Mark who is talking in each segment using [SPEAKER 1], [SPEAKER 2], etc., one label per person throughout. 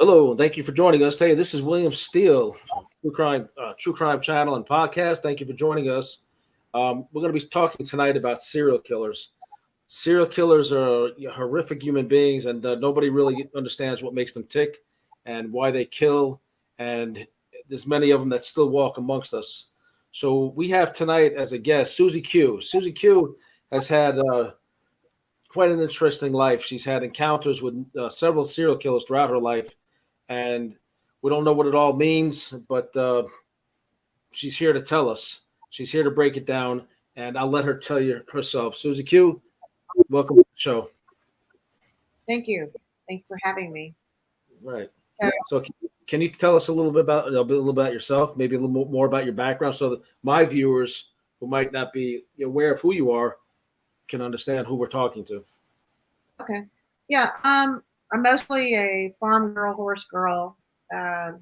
[SPEAKER 1] Hello, and thank you for joining us. Hey, this is William Steele, True Crime Channel and Podcast. Thank you for joining us. We're going to be talking tonight about serial killers. Serial killers are horrific human beings, and nobody really understands what makes them tick and why they kill. And there's many of them that still walk amongst us. So we have tonight as a guest Suzy Q. Suzy Q has had quite an interesting life. She's had encounters with several serial killers throughout her life, and we don't know what it all means, but she's here to tell us. She's here to break it down, and I'll let her tell you herself. Suzy Q, welcome to the show.
[SPEAKER 2] Thank you. Thank you for having me.
[SPEAKER 1] Right. So can you tell us a little bit about yourself, maybe a little more about your background, so that my viewers who might not be aware of who you are can understand who we're talking to?
[SPEAKER 2] Okay. Yeah. I'm mostly a farm girl, horse girl.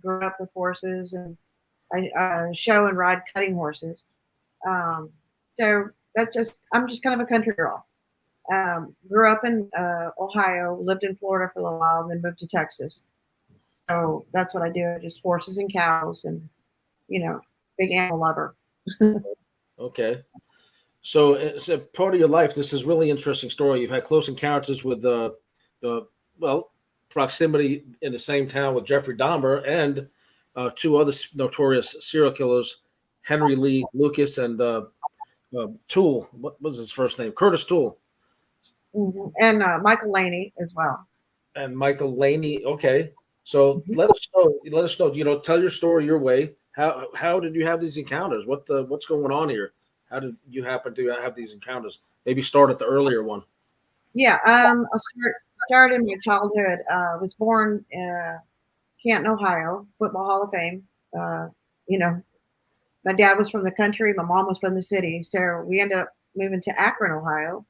[SPEAKER 2] Grew up with horses, and I show and ride cutting horses. So I'm just kind of a country girl. Grew up in Ohio, lived in Florida for a little while, then moved to Texas. So that's what I do, just horses and cows, and big animal lover.
[SPEAKER 1] Okay. So it's a part of your life. This is really interesting story. You've had close encounters with well, proximity in the same town with Jeffrey Dahmer and two other notorious serial killers, Henry Lee Lucas and Toole. What was his first name? Curtis Toole.
[SPEAKER 2] Mm-hmm. And Michael Laney as well.
[SPEAKER 1] And Michael Laney. Okay. So let us know. Let us know. Tell your story your way. How did you have these encounters? What's going on here? How did you happen to have these encounters? Maybe start at the earlier one.
[SPEAKER 2] Yeah, I'll start in my childhood. Was born in Canton, Ohio, Football Hall of Fame. Uh, you know, my dad was from the country, my mom was from the city, so we ended up moving to Akron, Ohio,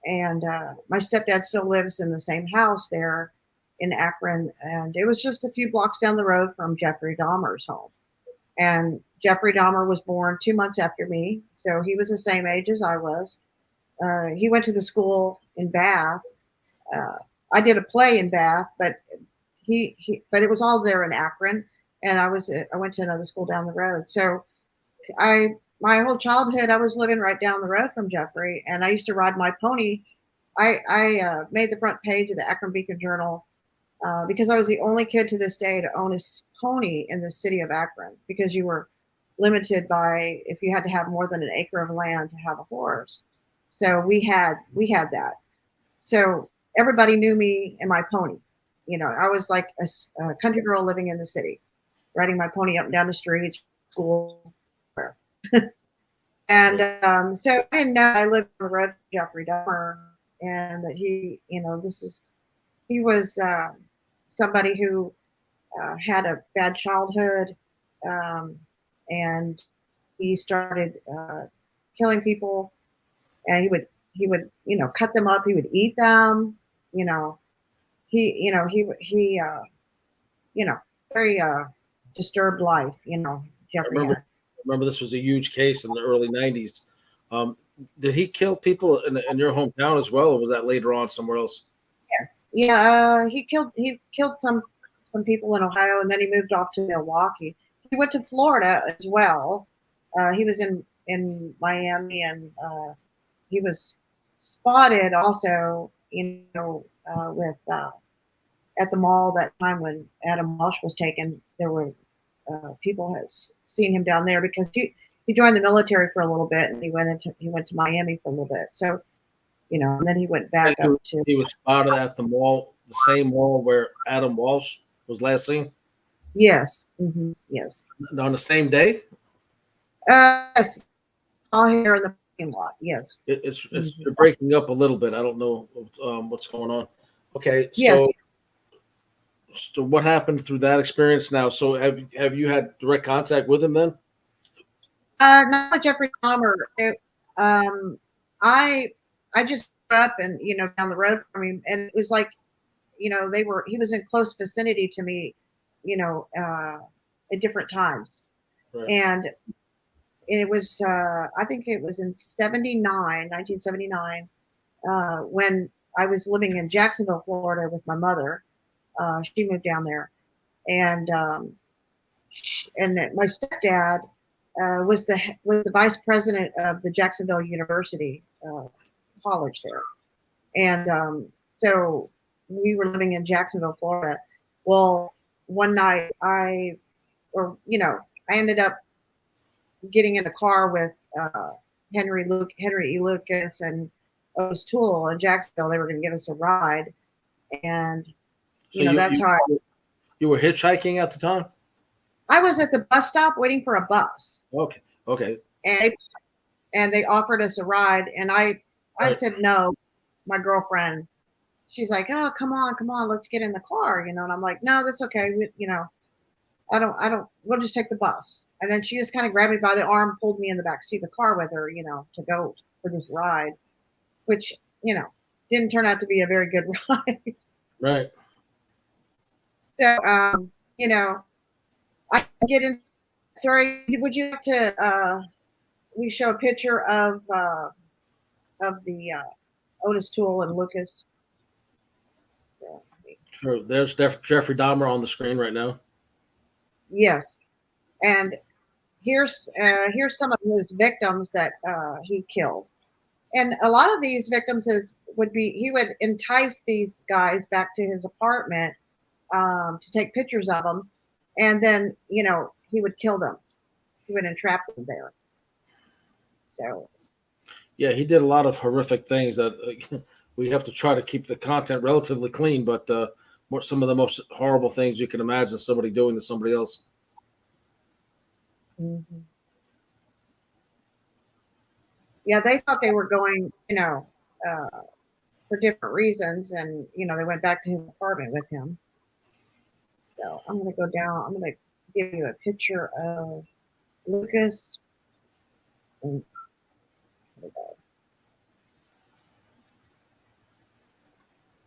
[SPEAKER 2] and my stepdad still lives in the same house there in Akron, and it was just a few blocks down the road from Jeffrey Dahmer's home. And Jeffrey Dahmer was born 2 months after me, so he was the same age as I was. He went to the school in Bath. Uh, I did a play in Bath, but but it was all there in Akron, and I went to another school down the road. So my whole childhood I was living right down the road from Jeffrey, and I used to ride my pony. I made the front page of the Akron Beacon Journal because I was the only kid to this day to own a pony in the city of Akron, because you were limited by if you had to have more than an acre of land to have a horse. So we had that. So everybody knew me and my pony. I was like a country girl living in the city, riding my pony up and down the streets, school. And so I didn't know I lived on the road with Jeffrey Dahmer, and that he was somebody who had a bad childhood, and he started killing people, and he would cut them up. He would eat them. He very disturbed life. Jeffrey.
[SPEAKER 1] Remember this was a huge case in the early '90s. Um, did he kill people in your hometown as well, or was that later on somewhere else?
[SPEAKER 2] Yes. Yeah, he killed some people in Ohio, and then he moved off to Milwaukee. He went to Florida as well. He was in Miami, and he was spotted also, with at the mall that time when Adam Walsh was taken. There were people has seen him down there because he joined the military for a little bit, and he went to Miami for a little bit. So, and then he went back up to.
[SPEAKER 1] He was spotted at the mall, the same mall where Adam Walsh was last seen.
[SPEAKER 2] Yes. Mm-hmm. Yes.
[SPEAKER 1] On the same day.
[SPEAKER 2] Yes. All here in the parking lot. Yes.
[SPEAKER 1] It's you're breaking up a little bit. I don't know what's going on. Okay. So.
[SPEAKER 2] Yes.
[SPEAKER 1] So what happened through that experience now? So have you had direct contact with him then?
[SPEAKER 2] Not with Jeffrey Dahmer. I just grew up and down the road from him, and it was like he was in close vicinity to me, at different times, right. And it was I think it was in 1979, when I was living in Jacksonville, Florida with my mother. She moved down there, and my stepdad was the vice president of the Jacksonville University college there, and so we were living in Jacksonville, Florida. Well, one night I ended up getting in a car with Henry E. Lucas and Otis Toole in Jacksonville. They were going to give us a ride, and that's how
[SPEAKER 1] you were hitchhiking at the time.
[SPEAKER 2] I was at the bus stop waiting for a bus.
[SPEAKER 1] Okay.
[SPEAKER 2] And they offered us a ride, and I said no. My girlfriend, she's like, "Oh, come on, let's get in the car," and I'm like, "No, that's okay. I don't. We'll just take the bus." And then she just kind of grabbed me by the arm, pulled me in the back seat of the car with her, to go for this ride, which didn't turn out to be a very good ride.
[SPEAKER 1] Right.
[SPEAKER 2] So I get in. Sorry, would you like to? We show a picture of the Otis Toole and Lucas.
[SPEAKER 1] Sure. There's Jeffrey Dahmer on the screen right now.
[SPEAKER 2] Yes, and here's some of his victims that he killed, and a lot of these victims he would entice these guys back to his apartment to take pictures of them, and then he would kill them. He would entrap them there. So
[SPEAKER 1] yeah, he did a lot of horrific things that we have to try to keep the content relatively clean, but some of the most horrible things you can imagine somebody doing to somebody else.
[SPEAKER 2] Mm-hmm. Yeah, they thought they were going, for different reasons, and they went back to his apartment with him. So I'm going to go down. I'm going to give you a picture of Lucas.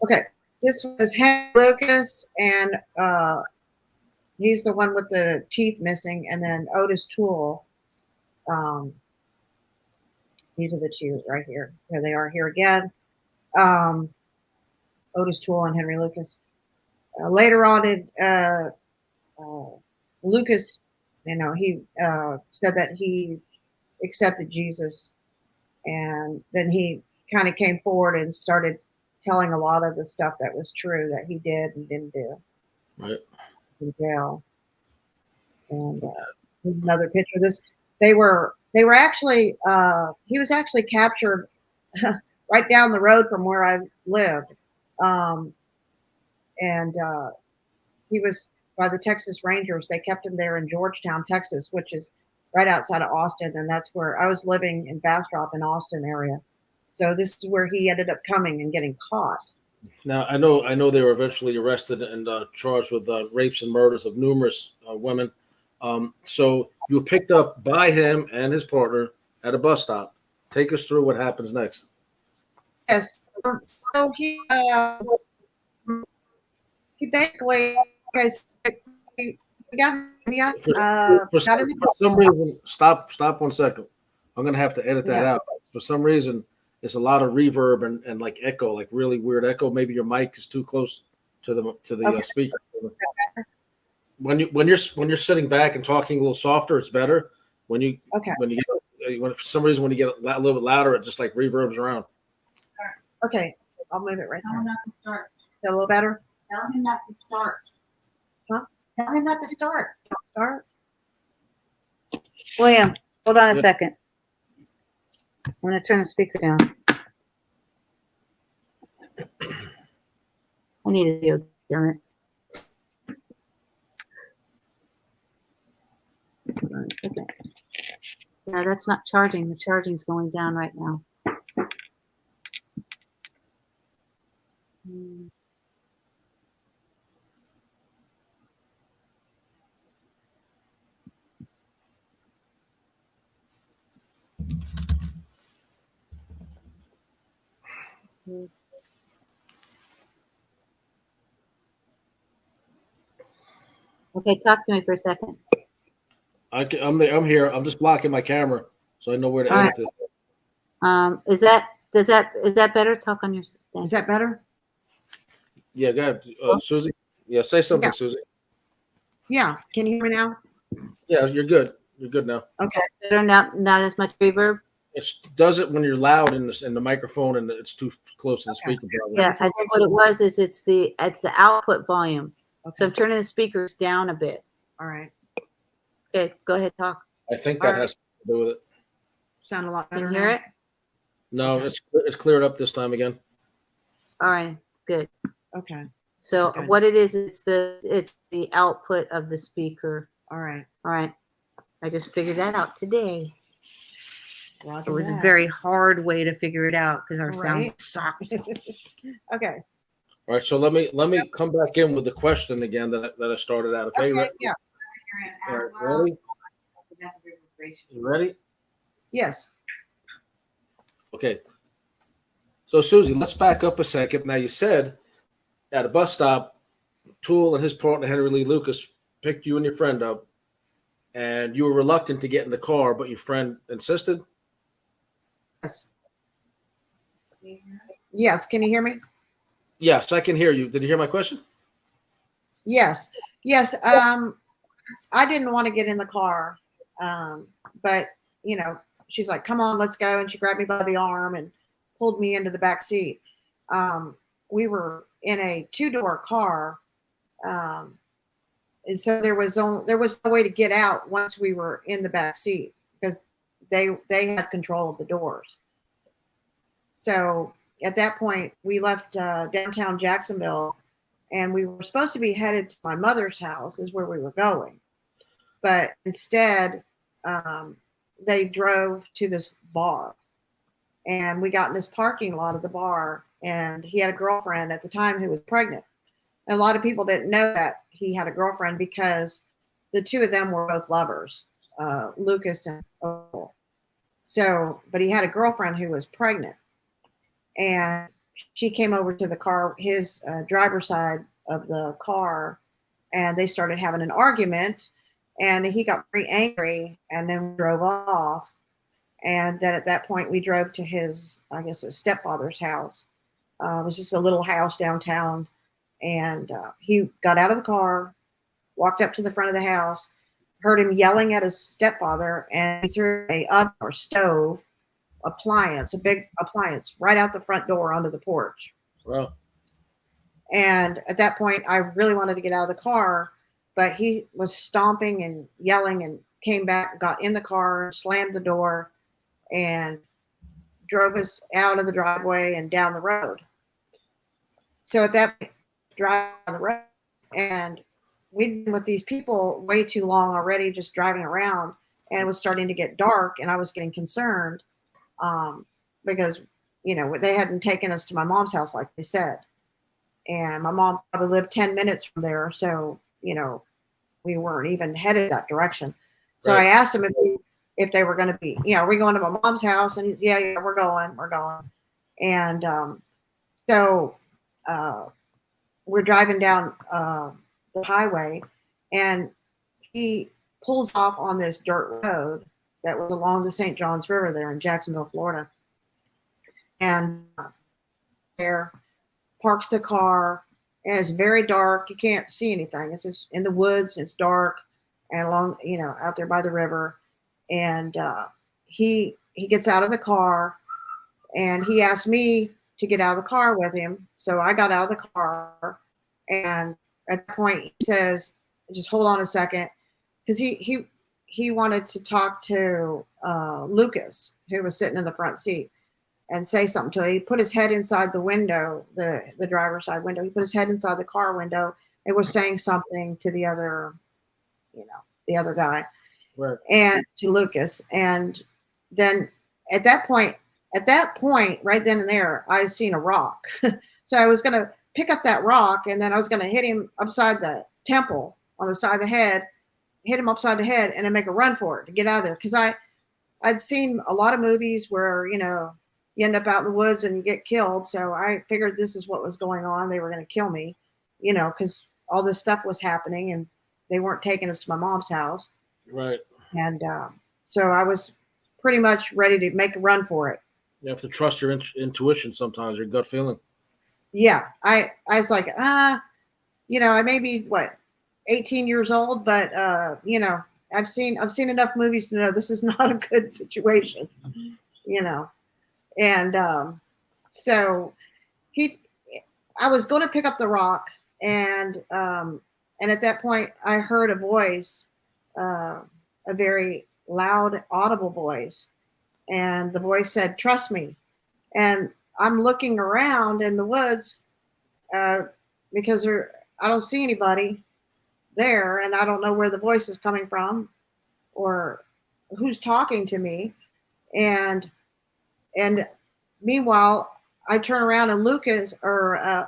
[SPEAKER 2] Okay, this was Henry Lucas, and he's the one with the teeth missing, and then Otis Toole. These are the two right here. Here they are here again. Otis Toole and Henry Lucas. Later on, Lucas, he said that he accepted Jesus, and then he kind of came forward and started telling a lot of the stuff that was true that he did and didn't do.
[SPEAKER 1] Right.
[SPEAKER 2] In jail. And another picture. They were actually he was actually captured right down the road from where I lived, and he was by the Texas Rangers. They kept him there in Georgetown, Texas, which is right outside of Austin, and that's where I was living in Bastrop in Austin area. So this is where he ended up coming and getting caught.
[SPEAKER 1] Now I know they were eventually arrested and charged with rapes and murders of numerous women. So you were picked up by him and his partner at a bus stop. Take us through what happens next.
[SPEAKER 2] Yes. So he basically,
[SPEAKER 1] For some reason, stop 1 second. I'm gonna have to edit that out. For some reason, it's a lot of reverb and like echo, like really weird echo. Maybe your mic is too close to the speaker. When you're sitting back and talking a little softer, it's better. When for some reason when you get a little bit louder, it just like reverbs around.
[SPEAKER 2] Okay, I'll move it right
[SPEAKER 3] Tell him not to start.
[SPEAKER 2] Is that a little better?
[SPEAKER 3] Tell him not to start.
[SPEAKER 2] Huh?
[SPEAKER 3] Tell him not to start.
[SPEAKER 2] Start.
[SPEAKER 4] William, hold on a second. I'm going to turn the speaker down. I need a deal, damn it. Hold on a second. No, that's not charging. The charging's going down right now. Okay, talk to me for a second.
[SPEAKER 1] I'm here. I'm just blocking my camera so I know where to edit this.
[SPEAKER 4] Is that better? Talk on your thing.
[SPEAKER 2] Is that better?
[SPEAKER 1] Yeah, go ahead, Suzy. Yeah, say something, Suzy.
[SPEAKER 2] Yeah. Can you hear me now?
[SPEAKER 1] Yeah, you're good. You're good now.
[SPEAKER 2] Okay.
[SPEAKER 4] Better, not as much reverb.
[SPEAKER 1] It does it when you're loud in the microphone and it's too close to the
[SPEAKER 2] Okay.
[SPEAKER 1] speaker. Probably.
[SPEAKER 4] Yeah, I think what it was is it's the output volume. So I'm
[SPEAKER 2] Okay.
[SPEAKER 4] turning the speakers down a bit.
[SPEAKER 2] All right.
[SPEAKER 4] Okay, go ahead, talk.
[SPEAKER 1] I think
[SPEAKER 2] All
[SPEAKER 1] that
[SPEAKER 2] right.
[SPEAKER 1] has to do with it.
[SPEAKER 2] Sound a lot
[SPEAKER 4] Can
[SPEAKER 2] better
[SPEAKER 4] you hear
[SPEAKER 2] now?
[SPEAKER 4] it?
[SPEAKER 1] No,
[SPEAKER 2] Okay.
[SPEAKER 1] it's cleared up this time again.
[SPEAKER 4] All right, good.
[SPEAKER 2] Okay.
[SPEAKER 4] So
[SPEAKER 2] That's good.
[SPEAKER 4] what it is, it's the output of the speaker.
[SPEAKER 2] All right.
[SPEAKER 4] All right. I just figured that out today.
[SPEAKER 2] Roger
[SPEAKER 4] It was a
[SPEAKER 2] that.
[SPEAKER 4] very hard way to figure it out because our sound
[SPEAKER 2] Right.
[SPEAKER 4] sucked.
[SPEAKER 2] Okay.
[SPEAKER 1] All right, so let me come back in with the question again that I started out. Okay,
[SPEAKER 2] Okay. Yeah.
[SPEAKER 1] All right, ready? You ready?
[SPEAKER 2] Yes.
[SPEAKER 1] Okay. So Suzy, let's back up a second. Now you said at a bus stop, Toole and his partner Henry Lee Lucas picked you and your friend up, and you were reluctant to get in the car, but your friend insisted.
[SPEAKER 2] Yes. Yes. Can you hear me?
[SPEAKER 1] Yes, I can hear you. Did you hear my question?
[SPEAKER 2] Yes. Yes. I didn't want to get in the car. But she's like, come on, let's go. And she grabbed me by the arm and pulled me into the back seat. We were in a 2-door car. And so there was no way to get out once we were in the back seat because they had control of the doors. So at that point, we left downtown Jacksonville, and we were supposed to be headed to my mother's house, is where we were going. But instead, they drove to this bar, and we got in this parking lot of the bar, and he had a girlfriend at the time who was pregnant. And a lot of people didn't know that he had a girlfriend because the two of them were both lovers, Lucas and Toole. So, but he had a girlfriend who was pregnant, and she came over to the car, his driver's side of the car, and they started having an argument, and he got very angry and then drove off. And then at that point, we drove to his, I guess, his stepfather's house. It was just a little house downtown. And he got out of the car, walked up to the front of the house, heard him yelling at his stepfather, and he threw a oven or stove appliance, a big appliance, right out the front door onto the porch.
[SPEAKER 1] Well,
[SPEAKER 2] And at that point, I really wanted to get out of the car, but he was stomping and yelling and came back, got in the car, slammed the door, and drove us out of the driveway and down the road. So at that point, drive down the road, and we'd been with these people way too long already, just driving around, and it was starting to get dark, and I was getting concerned because they hadn't taken us to my mom's house like they said. And my mom probably lived 10 minutes from there. So, we weren't even headed that direction. So
[SPEAKER 1] right.
[SPEAKER 2] I asked him if they were going to be, are we going to my mom's house? And he's, yeah, we're going. And so we're driving down the highway, and he pulls off on this dirt road that was along the St. Johns River there in Jacksonville, Florida. And there parks the car, and it's very dark. You can't see anything. It's just in the woods. It's dark, and along, out there by the river. And he gets out of the car, and he asked me to get out of the car with him. So I got out of the car, and at that point he says, "Just hold on a second," because he wanted to talk to Lucas, who was sitting in the front seat, and say something to him. He put his head inside the window, the driver's side window. He put his head inside the car window and was saying something to the other guy,
[SPEAKER 1] Right.
[SPEAKER 2] and to Lucas. And then at that point, right then and there, I seen a rock. So I was going to pick up that rock, and then I was going to hit him upside the temple on the side of the head, hit him upside the head, and then make a run for it to get out of there. Because I'd seen a lot of movies where, you end up out in the woods and you get killed. So I figured this is what was going on. They were going to kill me, because all this stuff was happening and they weren't taking us to my mom's house.
[SPEAKER 1] Right.
[SPEAKER 2] And so I was pretty much ready to make a run for it.
[SPEAKER 1] You have to trust your intuition sometimes, your gut feeling.
[SPEAKER 2] Yeah. I was like, I may be 18 years old, but you know, I've seen enough movies to know this is not a good situation, you know. And so I was going to pick up the rock, and at that point I heard a voice, a very loud, audible voice, and the voice said, "Trust me." And I'm looking around in the woods because I don't see anybody there, and I don't know where the voice is coming from or who's talking to me. And meanwhile, I turn around and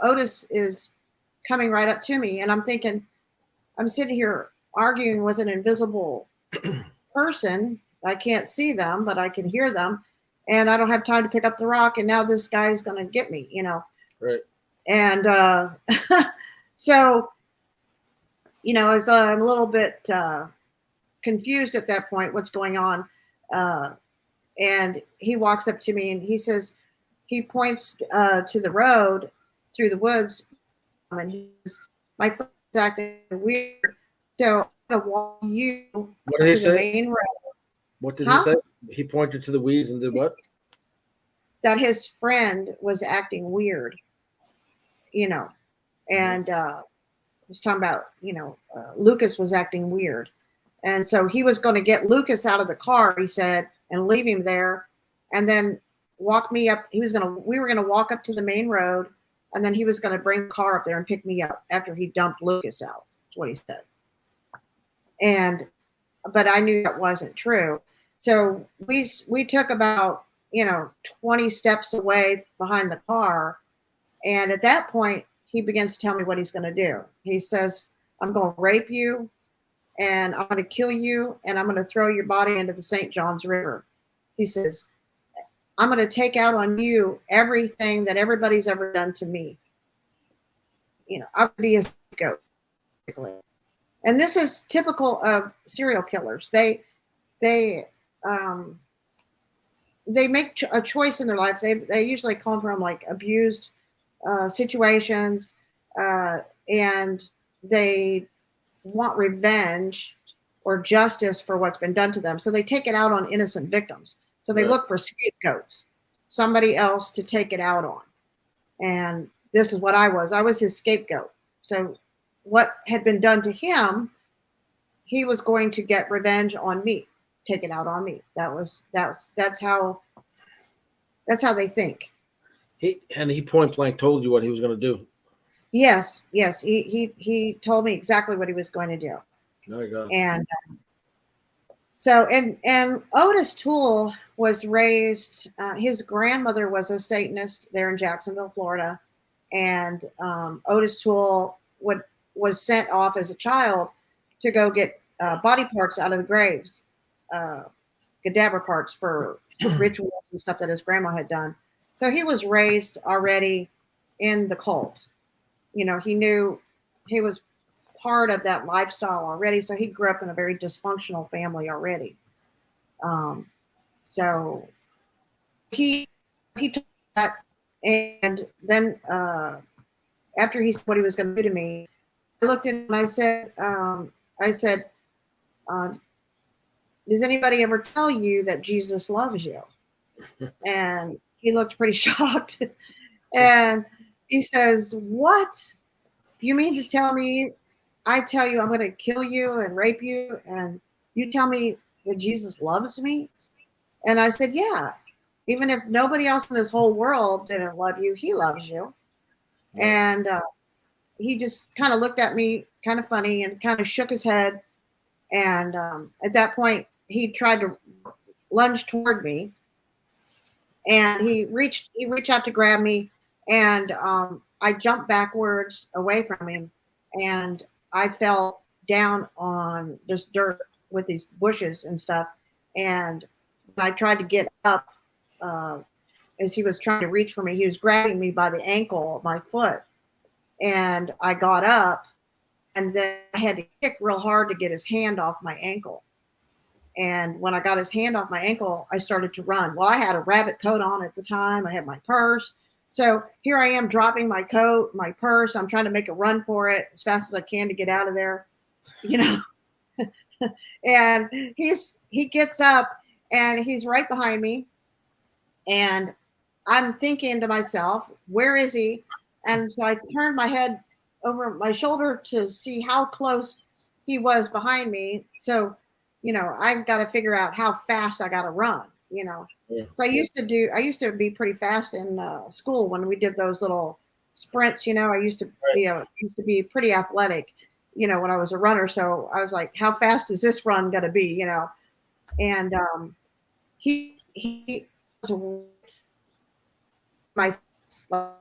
[SPEAKER 2] Otis is coming right up to me, and I'm thinking, I'm sitting here arguing with an invisible person. I can't see them, but I can hear them, and I don't have time to pick up the rock. And now this guy's going to get me, you know.
[SPEAKER 1] Right.
[SPEAKER 2] And so, you know, as I'm a little bit confused at that point, what's going on? And he walks up to me and he points to the road through the woods, and he's, "My friend's acting weird, so I'm gonna walk you
[SPEAKER 1] What did he
[SPEAKER 2] to
[SPEAKER 1] say?
[SPEAKER 2] the main road."
[SPEAKER 1] What did he say? He pointed to the weeds and did what?
[SPEAKER 2] That his friend was acting weird, you know, and was talking about, you know, Lucas was acting weird. And so he was going to get Lucas out of the car, he said, and leave him there, and then walk me up. We were going to walk up to the main road, and then he was going to bring the car up there and pick me up after he dumped Lucas out. That's what he said. But I knew that wasn't true. So we took about, you know, 20 steps away behind the car. And at that point, he begins to tell me what he's going to do. He says, "I'm going to rape you, and I'm going to kill you, and I'm going to throw your body into the St. Johns River." He says, "I'm going to take out on you everything that everybody's ever done to me. You know, I'm going to be a scapegoat, basically." And this is typical of serial killers. They make a choice in their life. They usually come from like abused situations, and they want revenge or justice for what's been done to them. So they take it out on innocent victims. So they look for scapegoats, somebody else to take it out on. And this is what I was. I was his scapegoat. So what had been done to him, he was going to get revenge on me, take it out on me. That's how they think.
[SPEAKER 1] He point blank told you what he was going to do.
[SPEAKER 2] Yes. He told me exactly what he was going to do.
[SPEAKER 1] There you go.
[SPEAKER 2] And so Otis Toole was raised. His grandmother was a Satanist there in Jacksonville, Florida, and Otis Toole was sent off as a child to go get body parts out of the graves, cadaver parts for rituals and stuff that his grandma had done. So he was raised already in the cult. You know, he knew he was part of that lifestyle already. So he grew up in a very dysfunctional family already. So he took that, and then after he said what he was going to do to me, I looked at him and I said, "Does anybody ever tell you that Jesus loves you?" And he looked pretty shocked. And he says, "What? You mean to tell me I tell you I'm going to kill you and rape you, and you tell me that Jesus loves me?" And I said, "Yeah. Even if nobody else in this whole world didn't love you, he loves you."
[SPEAKER 1] Right.
[SPEAKER 2] And he just kind of looked at me kind of funny and kind of shook his head. And at that point, he tried to lunge toward me, and he reached out to grab me, and I jumped backwards away from him, and I fell down on just dirt with these bushes and stuff. And I tried to get up as he was trying to reach for me. He was grabbing me by the ankle of my foot, and I got up, and then I had to kick real hard to get his hand off my ankle. And when I got his hand off my ankle, I started to run. Well, I had a rabbit coat on at the time. I had my purse. So here I am dropping my coat, my purse. I'm trying to make a run for it as fast as I can to get out of there. you know. And he gets up and he's right behind me, and I'm thinking to myself, where is he? And so I turned my head over my shoulder to see how close he was behind me. So, I've got to figure out how fast I got to run,
[SPEAKER 1] Yeah.
[SPEAKER 2] So I used to be pretty fast in school when we did those little sprints, I used to be pretty athletic, when I was a runner. So I was like, how fast is this run going to be, And he was my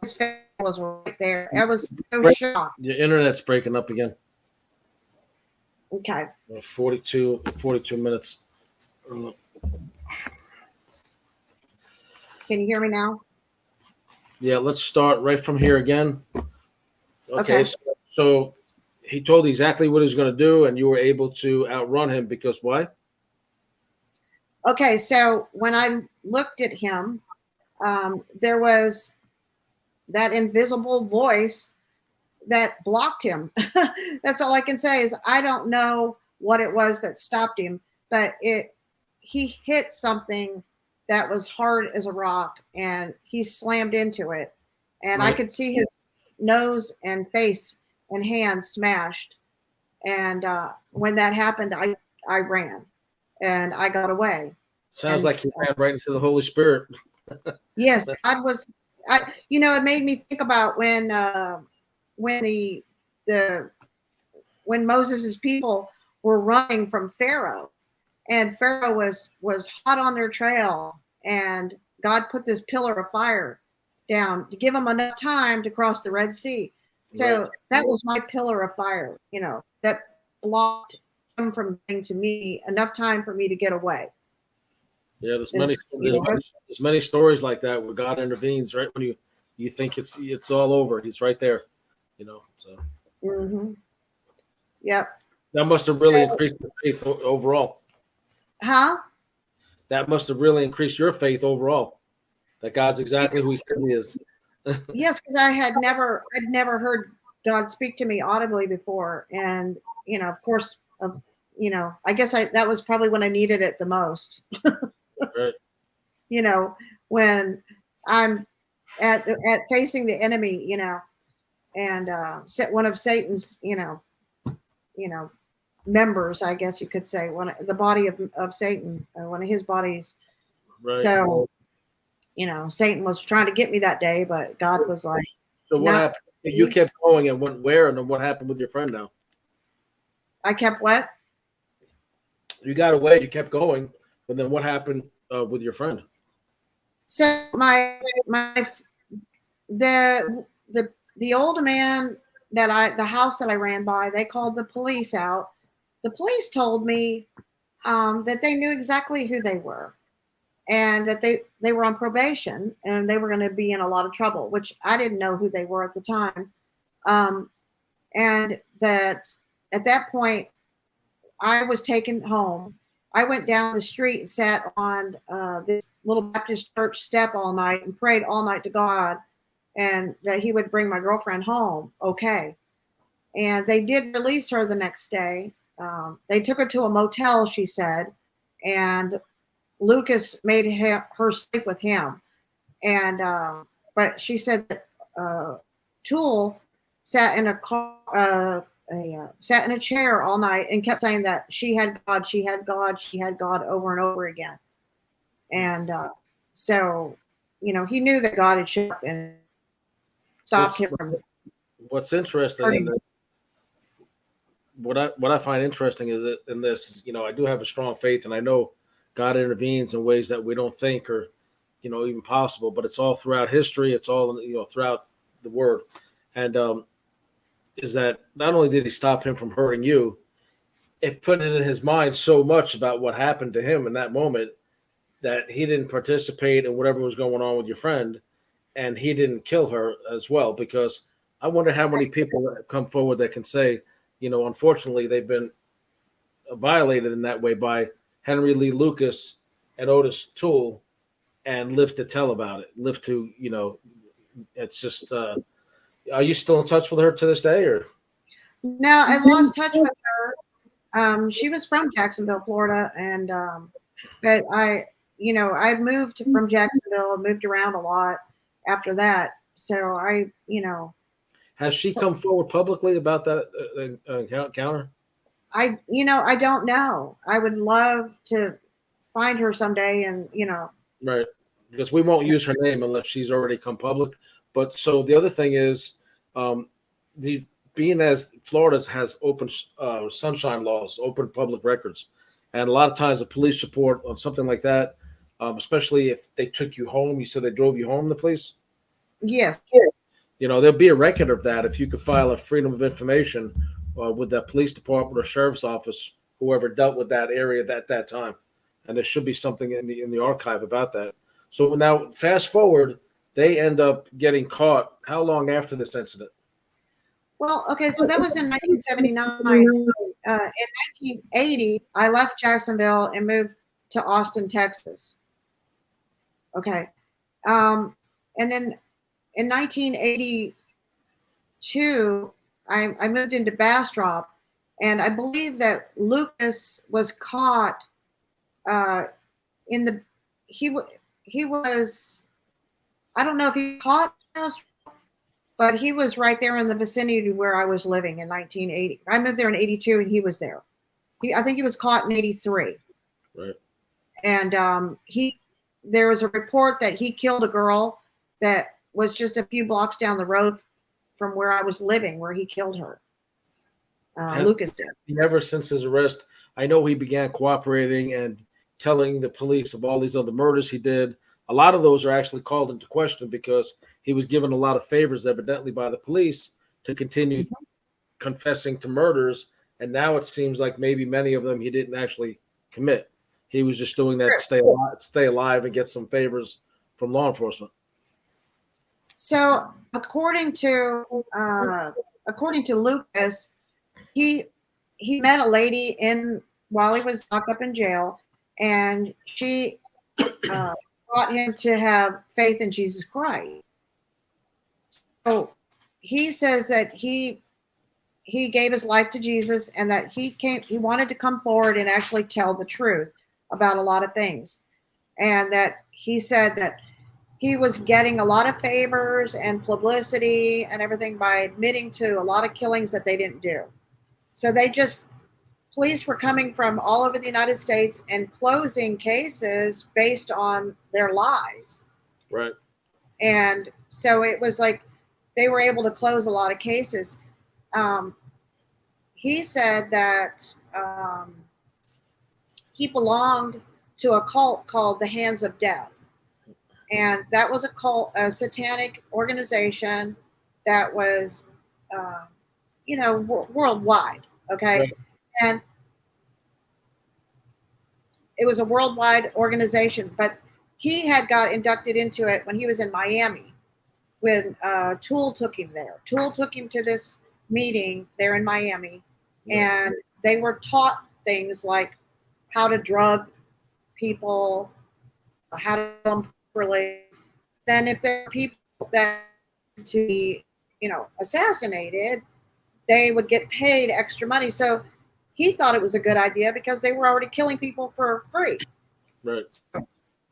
[SPEAKER 2] his face was right there. I was so shocked.
[SPEAKER 1] Your internet's breaking up again.
[SPEAKER 2] Okay.
[SPEAKER 1] 42 minutes.
[SPEAKER 2] Can you hear me now?
[SPEAKER 1] Yeah, let's start right from here again. Okay.
[SPEAKER 2] Okay.
[SPEAKER 1] So he told you exactly what he was going to do, and you were able to outrun him because why?
[SPEAKER 2] Okay. So when I looked at him, there was that invisible voice that blocked him. That's all I can say is I don't know what it was that stopped him, but he hit something that was hard as a rock, and he slammed into it, and
[SPEAKER 1] Right.
[SPEAKER 2] I could see his nose and face and hands smashed. And when that happened, I ran and I got away.
[SPEAKER 1] Sounds
[SPEAKER 2] And
[SPEAKER 1] like he ran right into the Holy Spirit.
[SPEAKER 2] yes, God was. It made me think about when when Moses's people were running from Pharaoh, and Pharaoh was hot on their trail, and God put this pillar of fire down to give them enough time to cross the Red Sea. So
[SPEAKER 1] Right.
[SPEAKER 2] that was my pillar of fire, that blocked him from getting to me enough time for me to get away.
[SPEAKER 1] Yeah, there's
[SPEAKER 2] It's-
[SPEAKER 1] many stories like that where God intervenes right when you think it's all over. He's right there, So
[SPEAKER 2] Mhm. Yep.
[SPEAKER 1] that must have really
[SPEAKER 2] So,
[SPEAKER 1] increased your faith overall.
[SPEAKER 2] huh?
[SPEAKER 1] That must have really increased your faith overall. That God's exactly who He said He is.
[SPEAKER 2] Yes, because I'd never heard God speak to me audibly before, and of course, I guess that was probably when I needed it the most.
[SPEAKER 1] Right.
[SPEAKER 2] When I'm at facing the enemy, and one of Satan's, members, I guess you could say, the body of Satan, one of his bodies.
[SPEAKER 1] Right.
[SPEAKER 2] So, Satan was trying to get me that day, but God was like,
[SPEAKER 1] So what
[SPEAKER 2] no.
[SPEAKER 1] happened? You kept going and went where? And then what happened with your friend now?
[SPEAKER 2] I kept what?
[SPEAKER 1] You got away. You kept going, but then what happened with your friend?
[SPEAKER 2] So the old man the house that I ran by, they called the police out. The police told me that they knew exactly who they were, and that they were on probation and they were going to be in a lot of trouble, which I didn't know who they were at the time. And that at that point, I was taken home. I went down the street and sat on this little Baptist church step all night and prayed all night to God, and that He would bring my girlfriend home. Okay. And they did release her the next day. They took her to a motel, she said, and Lucas made her sleep with him. And but she said that Toole sat in a car, sat in a chair all night and kept saying that she had God, she had God, she had God over and over again. And so, he knew that God had showed up and stopped him from.
[SPEAKER 1] What's interesting in that, what I find interesting is that in this, I do have a strong faith, and I know God intervenes in ways that we don't think are, even possible. But it's all throughout history. It's all throughout the Word, and is that not only did He stop him from hurting you, it put it in his mind so much about what happened to him in that moment that he didn't participate in whatever was going on with your friend, and he didn't kill her as well. Because I wonder how many people have come forward that can say, unfortunately, they've been violated in that way by Henry Lee Lucas and Otis Toole, and live to tell about it. Live to, it's just. Are you still in touch with her to this day, or?
[SPEAKER 2] No, I lost touch with her. She was from Jacksonville, Florida, and but I moved from Jacksonville, moved around a lot after that. So
[SPEAKER 1] Has she come forward publicly about that encounter?
[SPEAKER 2] I don't know. I would love to find her someday, and
[SPEAKER 1] Right. Because we won't use her name unless she's already come public. But so the other thing is, the being as Florida has open sunshine laws, open public records, and a lot of times the police report on something like that, especially if they took you home. You said they drove you home. The police.
[SPEAKER 2] yes,
[SPEAKER 1] There'll be a record of that if you could file a freedom of information with that police department or sheriff's office, whoever dealt with that area at that time, and there should be something in the archive about that. So now, fast forward, they end up getting caught. How long after this incident?
[SPEAKER 2] Well, okay, so that was in 1979. In 1980, I left Jacksonville and moved to Austin, Texas. Okay. And then in 1982, I moved into Bastrop, and I believe that Lucas was caught in the he was I don't know if he caught us, but he was right there in the vicinity where I was living in 1980. I moved there in 82, and he was there. I think he was caught in 83.
[SPEAKER 1] Right.
[SPEAKER 2] And there was a report that he killed a girl that was just a few blocks down the road from where I was living, where he killed her. Lucas did.
[SPEAKER 1] Ever since his arrest, I know he began cooperating and telling the police of all these other murders he did. A lot of those are actually called into question because he was given a lot of favors, evidently, by the police to continue confessing to murders. And now it seems like maybe many of them he didn't actually commit. He was just doing that to stay alive and get some favors from law enforcement.
[SPEAKER 2] So according to Lucas, he met a lady while he was locked up in jail, and she brought him to have faith in Jesus Christ. So he says that he gave his life to Jesus, and that he wanted to come forward and actually tell the truth about a lot of things. And that he said that he was getting a lot of favors and publicity and everything by admitting to a lot of killings that they didn't do. So police were coming from all over the United States and closing cases based on their lies.
[SPEAKER 1] Right.
[SPEAKER 2] And so it was like they were able to close a lot of cases. He said that he belonged to a cult called the Hands of Death. And that was a satanic organization that was, worldwide. Okay. Right. And it was a worldwide organization, but he had got inducted into it when he was in Miami when Toole took him there. Toole took him to this meeting there in Miami, and they were taught things like how to drug people, how to kill them properly. Then if there are people that to be, assassinated, they would get paid extra money. So he thought it was a good idea because they were already killing people for free.
[SPEAKER 1] Right.
[SPEAKER 2] So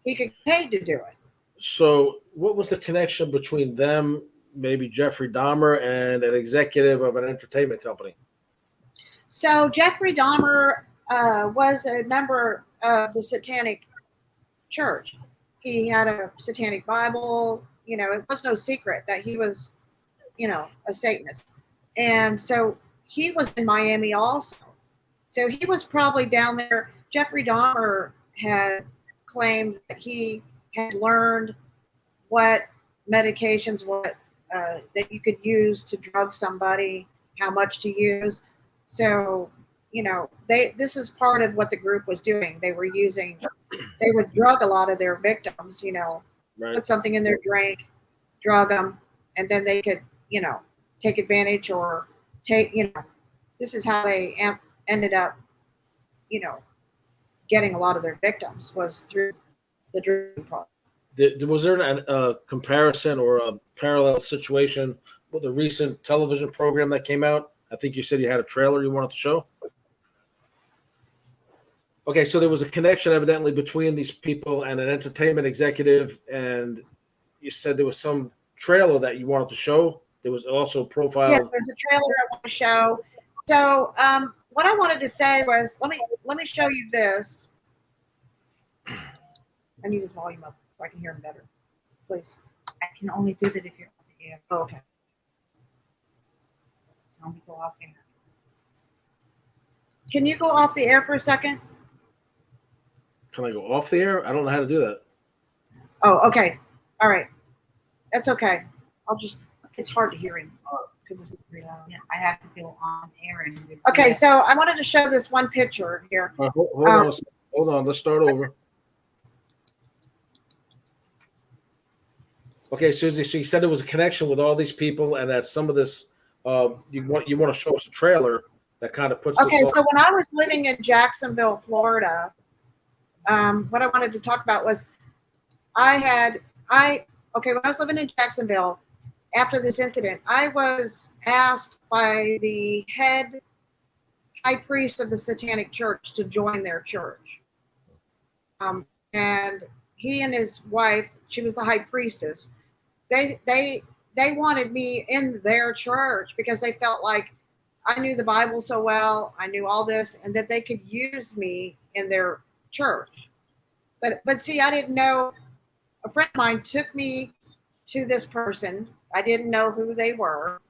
[SPEAKER 2] he could get paid to do it.
[SPEAKER 1] So what was the connection between them, maybe Jeffrey Dahmer, and an executive of an entertainment company?
[SPEAKER 2] So Jeffrey Dahmer was a member of the Satanic Church. He had a Satanic Bible. It was no secret that he was, a Satanist. And so he was in Miami also. So he was probably down there. Jeffrey Dahmer had claimed that he had learned what medications, that you could use to drug somebody, how much to use. So, this is part of what the group was doing. They would drug a lot of their victims,
[SPEAKER 1] right.
[SPEAKER 2] Put something in their drink, drug them, and then they could, take advantage or this is how they ended up, getting a lot of their victims was through the drinking part.
[SPEAKER 1] Was there a comparison or a parallel situation with a recent television program that came out? I think you said you had a trailer you wanted to show. Okay, so there was a connection evidently between these people and an entertainment executive, and you said there was some trailer that you wanted to show. There was also a profile.
[SPEAKER 2] Yes, there's a trailer I want to show. So what I wanted to say was, let me show you this. I need his volume up so I can hear him better. Please.
[SPEAKER 3] I can only do that if you're off the air.
[SPEAKER 2] Oh, okay.
[SPEAKER 3] Tell me to go off air.
[SPEAKER 2] Can you go off the air for a second?
[SPEAKER 1] Can I go off the air? I don't know how to do that.
[SPEAKER 2] Oh, okay. All right. That's okay. It's hard to hear him because it's really loud.
[SPEAKER 3] Yeah, I have to go on air and.
[SPEAKER 2] Okay, so I wanted to show this one picture here.
[SPEAKER 1] Hold on. Let's start over. Okay, Suzy. So you said there was a connection with all these people, and that some of this you want to show us a trailer that kind of puts.
[SPEAKER 2] Okay,
[SPEAKER 1] this
[SPEAKER 2] so when I was living in Jacksonville, Florida, what I wanted to talk about was when I was living in Jacksonville after this incident, I was asked by the head high priest of the Satanic Church to join their church. And he and his wife, she was the high priestess, they wanted me in their church because they felt like I knew the Bible so well, I knew all this, and that they could use me in their church. But see, I didn't know. A friend of mine took me to this person. I didn't know who they were.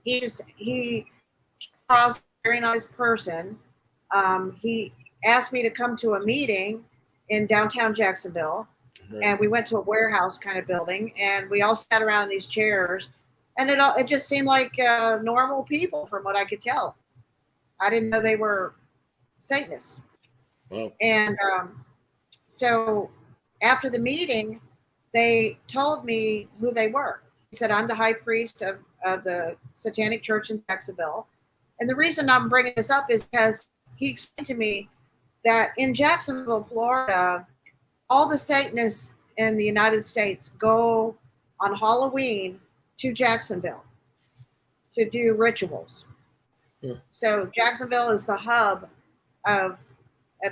[SPEAKER 2] He was a very nice person. He asked me to come to a meeting in downtown Jacksonville, and we went to a warehouse kind of building, and we all sat around in these chairs, and it just seemed like normal people from what I could tell. I didn't know they were Satanists.
[SPEAKER 1] Wow.
[SPEAKER 2] And so after the meeting, they told me who they were. He said, I'm the high priest of the Satanic Church in Jacksonville. And the reason I'm bringing this up is because he explained to me that in Jacksonville, Florida, all the Satanists in the United States go on Halloween to Jacksonville to do rituals.
[SPEAKER 1] Yeah.
[SPEAKER 2] So Jacksonville is the hub of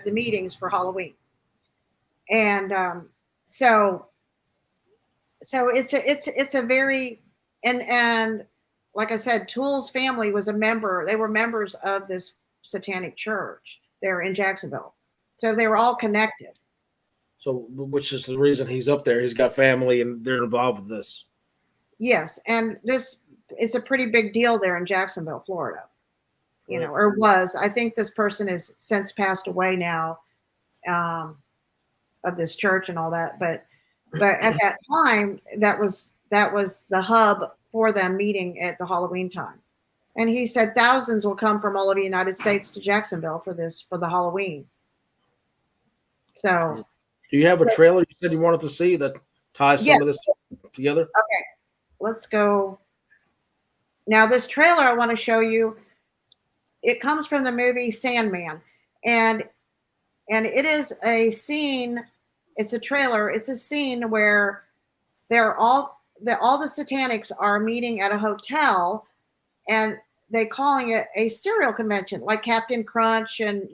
[SPEAKER 2] the meetings for Halloween. And so it's a very and like I said, Toole's family was a member. They were members of this Satanic Church there in Jacksonville. So they were all connected.
[SPEAKER 1] So, which is the reason he's up there. He's got family, and they're involved with this.
[SPEAKER 2] Yes, and this is a pretty big deal there in Jacksonville, Florida. You know, or was. I think this person has since passed away now, of this church and all that. But at that time, that was the hub for them meeting at the Halloween time. And he said thousands will come from all over the United States to Jacksonville for the Halloween. So,
[SPEAKER 1] do you have a trailer you said you wanted to see that ties some of this together?
[SPEAKER 2] Okay, let's go. Now, this trailer I want to show you, it comes from the movie Sandman, and it is a scene. It's a trailer. It's a scene where all the Satanics are meeting at a hotel, and they're calling it a cereal convention, like Captain Crunch and,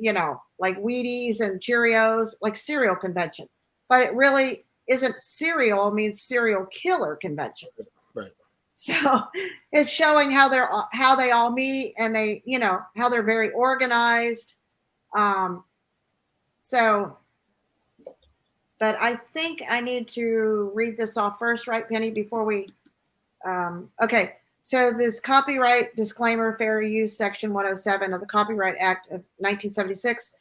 [SPEAKER 2] like Wheaties and Cheerios, like cereal convention. But it really isn't cereal. It means serial killer convention.
[SPEAKER 1] Right.
[SPEAKER 2] So it's showing how they all meet, and they, how they're very organized. But I think I need to read this off first, right, Penny, before we, okay. So this copyright disclaimer, fair use, section 107 of the Copyright Act of 1976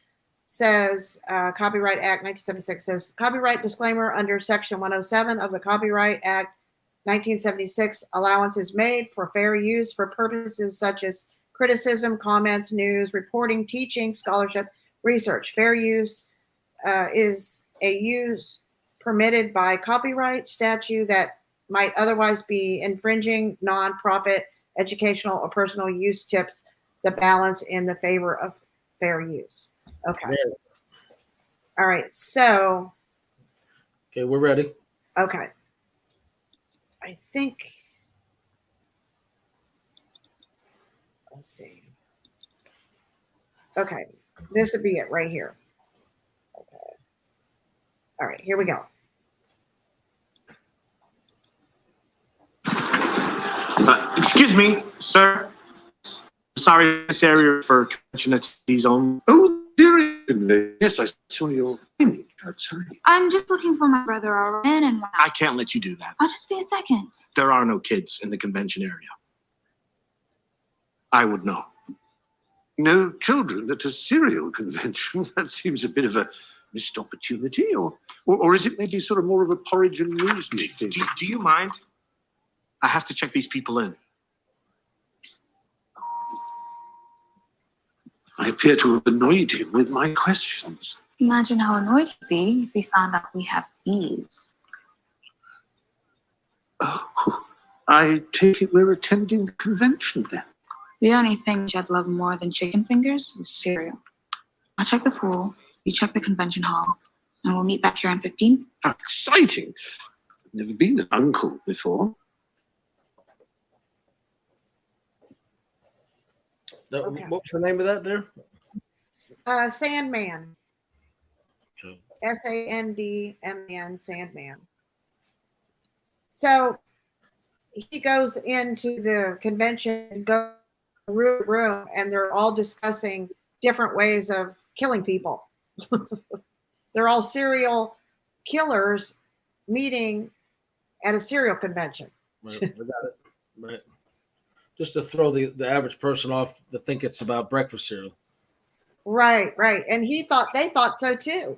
[SPEAKER 2] says, Copyright Act 1976 says, copyright disclaimer under section 107 of the Copyright Act 1976, allowance is made for fair use for purposes such as criticism, comments, news, reporting, teaching, scholarship, research. Fair use is a use permitted by copyright statute that might otherwise be infringing non-profit educational or personal use tips the balance in the favor of fair use. Okay.
[SPEAKER 1] Yeah.
[SPEAKER 2] All right. So.
[SPEAKER 1] Okay, we're ready.
[SPEAKER 2] Okay. I think. Let's see. Okay. This would be it right here. All right, here we go.
[SPEAKER 5] Excuse me, sir. Sorry, this area for convention attendees only.
[SPEAKER 6] Oh, dear. Yes, I saw your image outside.
[SPEAKER 7] I'm just looking for my brother. I'll run in and run
[SPEAKER 5] I
[SPEAKER 7] out.
[SPEAKER 5] can't let you do that.
[SPEAKER 7] I'll just be a second.
[SPEAKER 5] There are no kids in the convention area. I would know.
[SPEAKER 6] No children at a serial convention. That seems a bit of a missed opportunity, or is it maybe sort of more of a porridge and news meeting?
[SPEAKER 5] Do you mind? I have to check these people in.
[SPEAKER 6] I appear to have annoyed him with my questions.
[SPEAKER 7] Imagine how annoyed he'd be if he found out we have bees.
[SPEAKER 6] Oh, I take it we're attending the convention then.
[SPEAKER 7] The only thing I'd love more than chicken fingers is cereal. I'll check the pool, you check the convention hall, and we'll meet back here in 15.
[SPEAKER 6] How exciting. I've never been an uncle before.
[SPEAKER 1] Now,
[SPEAKER 2] Okay.
[SPEAKER 1] what was the name of that there?
[SPEAKER 2] Sandman.
[SPEAKER 1] Okay.
[SPEAKER 2] Sandman, Sandman. So he goes into the convention, go room, and they're all discussing different ways of killing people. They're all serial killers meeting at a serial convention.
[SPEAKER 1] Right, I got it. Right. Just to throw the average person off to think it's about breakfast cereal.
[SPEAKER 2] Right. And they thought so too.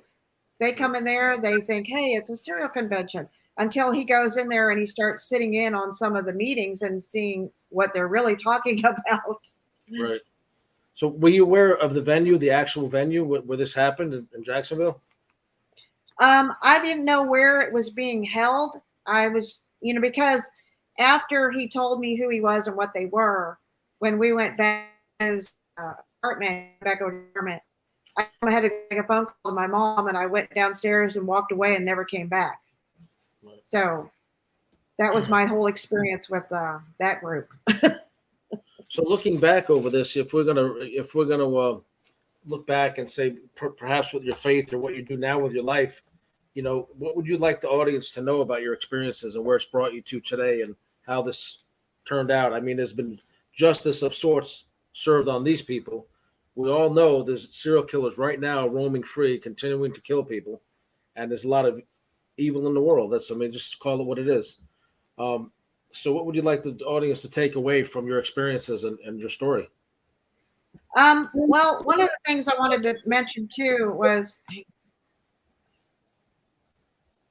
[SPEAKER 2] They come in there, they think, hey, it's a serial convention. Until he goes in there and he starts sitting in on some of the meetings and seeing what they're really talking about.
[SPEAKER 1] Right. So were you aware of the venue, the actual venue where this happened in Jacksonville?
[SPEAKER 2] I didn't know where it was being held. I was, because after he told me who he was and what they were, when we went back to his apartment, I had to make a phone call to my mom, and I went downstairs and walked away and never came back.
[SPEAKER 1] Right.
[SPEAKER 2] So that was my whole experience with that group.
[SPEAKER 1] So looking back over this, if we're gonna look back and say perhaps with your faith or what you do now with your life, what would you like the audience to know about your experiences and where it's brought you to today and how this turned out? I mean, there's been justice of sorts served on these people. We all know there's serial killers right now roaming free, continuing to kill people, and there's a lot of evil in the world. Just call it what it is. So what would you like the audience to take away from your experiences and your story?
[SPEAKER 2] Well, one of the things I wanted to mention too was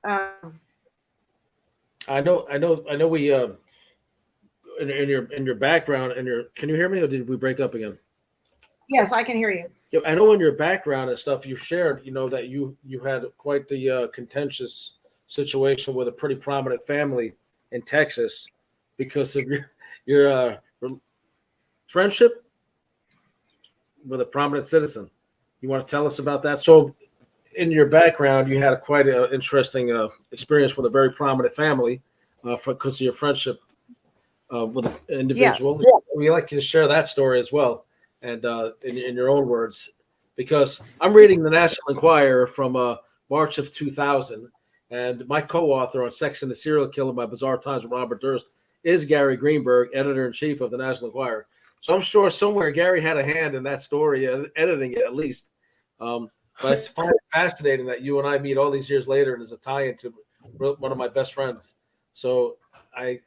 [SPEAKER 1] I know we in your background can you hear me or did we break up again?
[SPEAKER 2] yes, I can hear you.
[SPEAKER 1] Yeah, I know in your background and stuff you shared, that you had quite the contentious situation with a pretty prominent family in Texas because of your friendship with a prominent citizen. You want to tell us about that? So in your background, you had quite an interesting experience with a very prominent family because of your friendship with an individual. Yeah. We'd like you to share that story as well, and in your own words, because I'm reading the National Enquirer from March of 2000, and my co-author on Sex and the Serial Killer, My Bizarre Times with Robert Durst, is Gary Greenberg, editor-in-chief of the National Enquirer. So I'm sure somewhere Gary had a hand in that story, editing it at least. But I find it fascinating that you and I meet all these years later, and there's a tie-in to one of my best friends. So I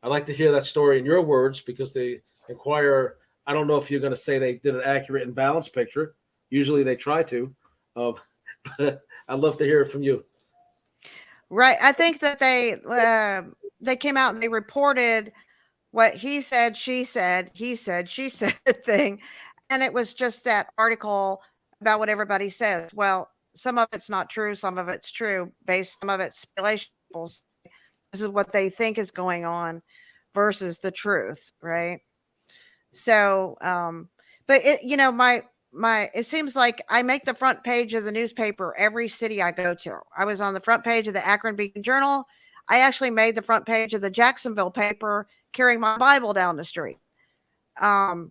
[SPEAKER 1] like to hear that story in your words, because the Enquirer, I don't know if you're going to say they did an accurate and balanced picture. Usually they try to, but I'd love to hear it from you.
[SPEAKER 2] Right. I think that they came out and they reported what he said, she said, he said, she said thing. And it was just that article about what everybody says. Well, some of it's not true. Some of it's true. Some of it's speculation. This is what they think is going on versus the truth. Right. So, but it seems like I make the front page of the newspaper every city I go to. I was on the front page of the Akron Beacon Journal. I actually made the front page of the Jacksonville paper carrying my Bible down the street. I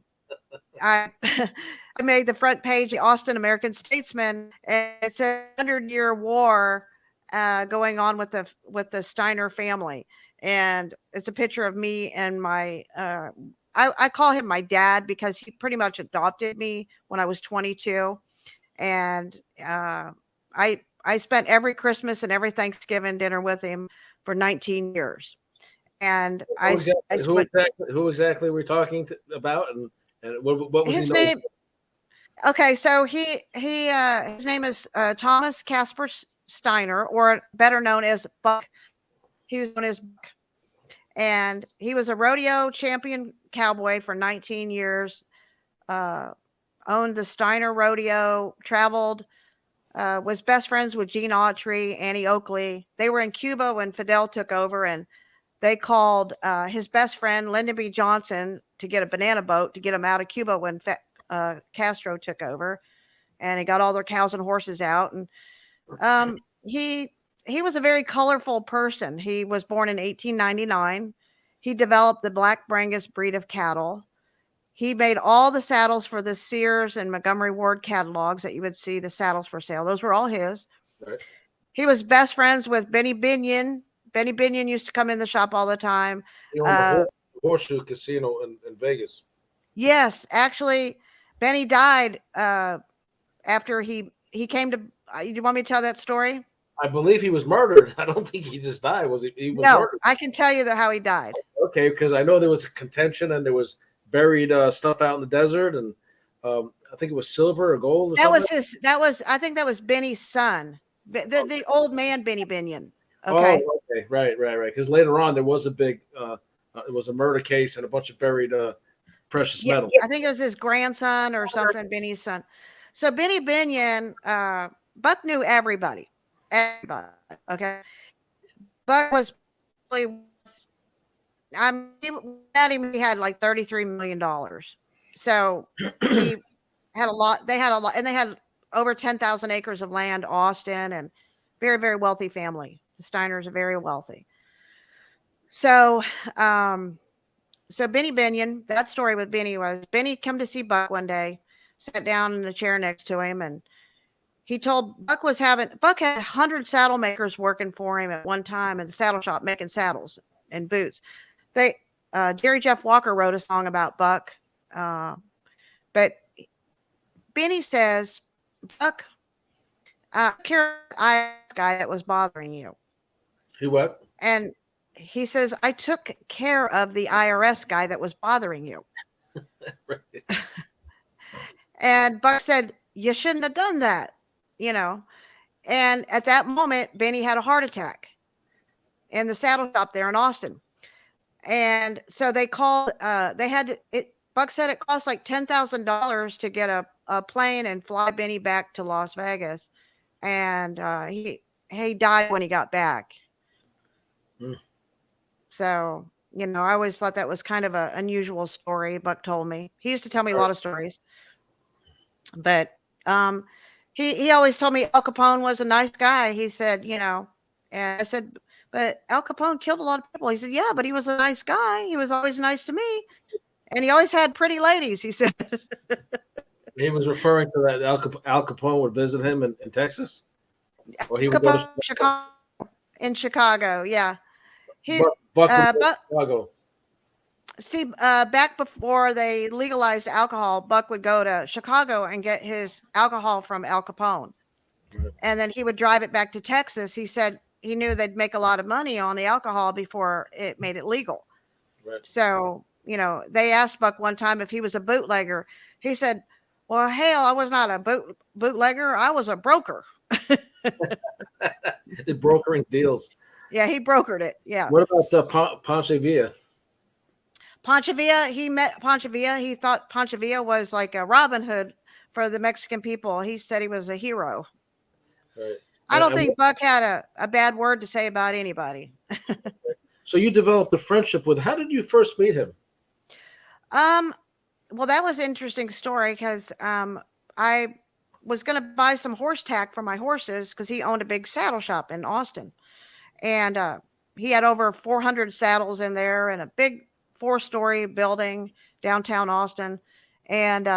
[SPEAKER 2] I made the front page, the Austin American Statesman, and it's a 100-year war going on with the Steiner family, and it's a picture of me and my. I call him my dad because he pretty much adopted me when I was 22, and I spent every Christmas and every Thanksgiving dinner with him for 19 years, and
[SPEAKER 1] who exactly we're talking about, and what was
[SPEAKER 2] his
[SPEAKER 1] he known
[SPEAKER 2] name? Okay, so his name is Thomas Casper Steiner, or better known as Buck. He was known as Buck, and he was a rodeo champion cowboy for 19 years. Owned the Steiner Rodeo, traveled, was best friends with Gene Autry, Annie Oakley. They were in Cuba when Fidel took over, and they called his best friend, Lyndon B. Johnson, to get a banana boat to get him out of Cuba when Castro took over, and he got all their cows and horses out. And he was a very colorful person. He was born in 1899. He developed the Black Brangus breed of cattle. He made all the saddles for the Sears and Montgomery Ward catalogs that you would see, the saddles for sale. Those were all his.
[SPEAKER 1] Right.
[SPEAKER 2] He was best friends with Benny Binion. Benny Binion used to come in the shop all the time.
[SPEAKER 1] He owned the Horseshoe Casino in Vegas.
[SPEAKER 2] Yes, actually, Benny died after he came to. You want me to tell that story?
[SPEAKER 1] I believe he was murdered. I don't think he just died. Was he? He was
[SPEAKER 2] No,
[SPEAKER 1] murdered.
[SPEAKER 2] I can tell you how he died.
[SPEAKER 1] Okay, because I know there was a contention and there was buried stuff out in the desert, and I think it was silver or gold. Or
[SPEAKER 2] That
[SPEAKER 1] something.
[SPEAKER 2] was his. That was. I think that was Benny's son, the old man, Benny Binion. Okay.
[SPEAKER 1] Oh, okay, right. Because later on there was a big, it was a murder case and a bunch of buried precious metal.
[SPEAKER 2] I think it was his grandson or something, Benny's son. So Benny Binion, Buck knew everybody. Everybody. Okay. Buck was really, at him, he had like $33 million. So he had a lot. They had a lot, and they had over 10,000 acres of land, Austin, and very, very wealthy family. The Steiners are very wealthy. So, so Benny Binion, that story with Benny was Benny come to see Buck one day, sat down in the chair next to him, and he told Buck had 100 saddle makers working for him at one time in the saddle shop making saddles and boots. Jerry Jeff Walker wrote a song about Buck, but Benny says, Buck, guy that was bothering you.
[SPEAKER 1] He what?
[SPEAKER 2] And he says, I took care of the IRS guy that was bothering you.
[SPEAKER 1] Right.
[SPEAKER 2] And Buck said, you shouldn't have done that, And at that moment, Benny had a heart attack in the saddle shop there in Austin. And so they called, Buck said it cost like $10,000 to get a plane and fly Benny back to Las Vegas. And he died when he got back. Mm. So, I always thought that was kind of an unusual story Buck told me. He used to tell me a lot of stories. But he always told me Al Capone was a nice guy. He said, and I said, but Al Capone killed a lot of people. He said, yeah, but he was a nice guy. He was always nice to me. And he always had pretty ladies, he said.
[SPEAKER 1] He was referring to that Al Capone would visit him in Texas? Or he would go to
[SPEAKER 2] Chicago. In Chicago, yeah.
[SPEAKER 1] Chicago.
[SPEAKER 2] See, back before they legalized alcohol, Buck would go to Chicago and get his alcohol from Al Capone. Right. And then he would drive it back to Texas. He said he knew they'd make a lot of money on the alcohol before it made it legal. Right. So, they asked Buck one time if he was a bootlegger. He said, well, hell, I was not a bootlegger. I was a broker.
[SPEAKER 1] Brokering deals.
[SPEAKER 2] Yeah, he brokered it. Yeah.
[SPEAKER 1] What about Ponce Villa?
[SPEAKER 2] Ponce Villa, he met Ponce Villa. He thought Ponce Villa was like a Robin Hood for the Mexican people. He said he was a hero. Right. I don't think Buck had a bad word to say about anybody.
[SPEAKER 1] So you developed a friendship with. How did you first meet him?
[SPEAKER 2] Well, that was an interesting story because I was going to buy some horse tack for my horses because he owned a big saddle shop in Austin. And he had over 400 saddles in there and a big 4-story building downtown Austin. And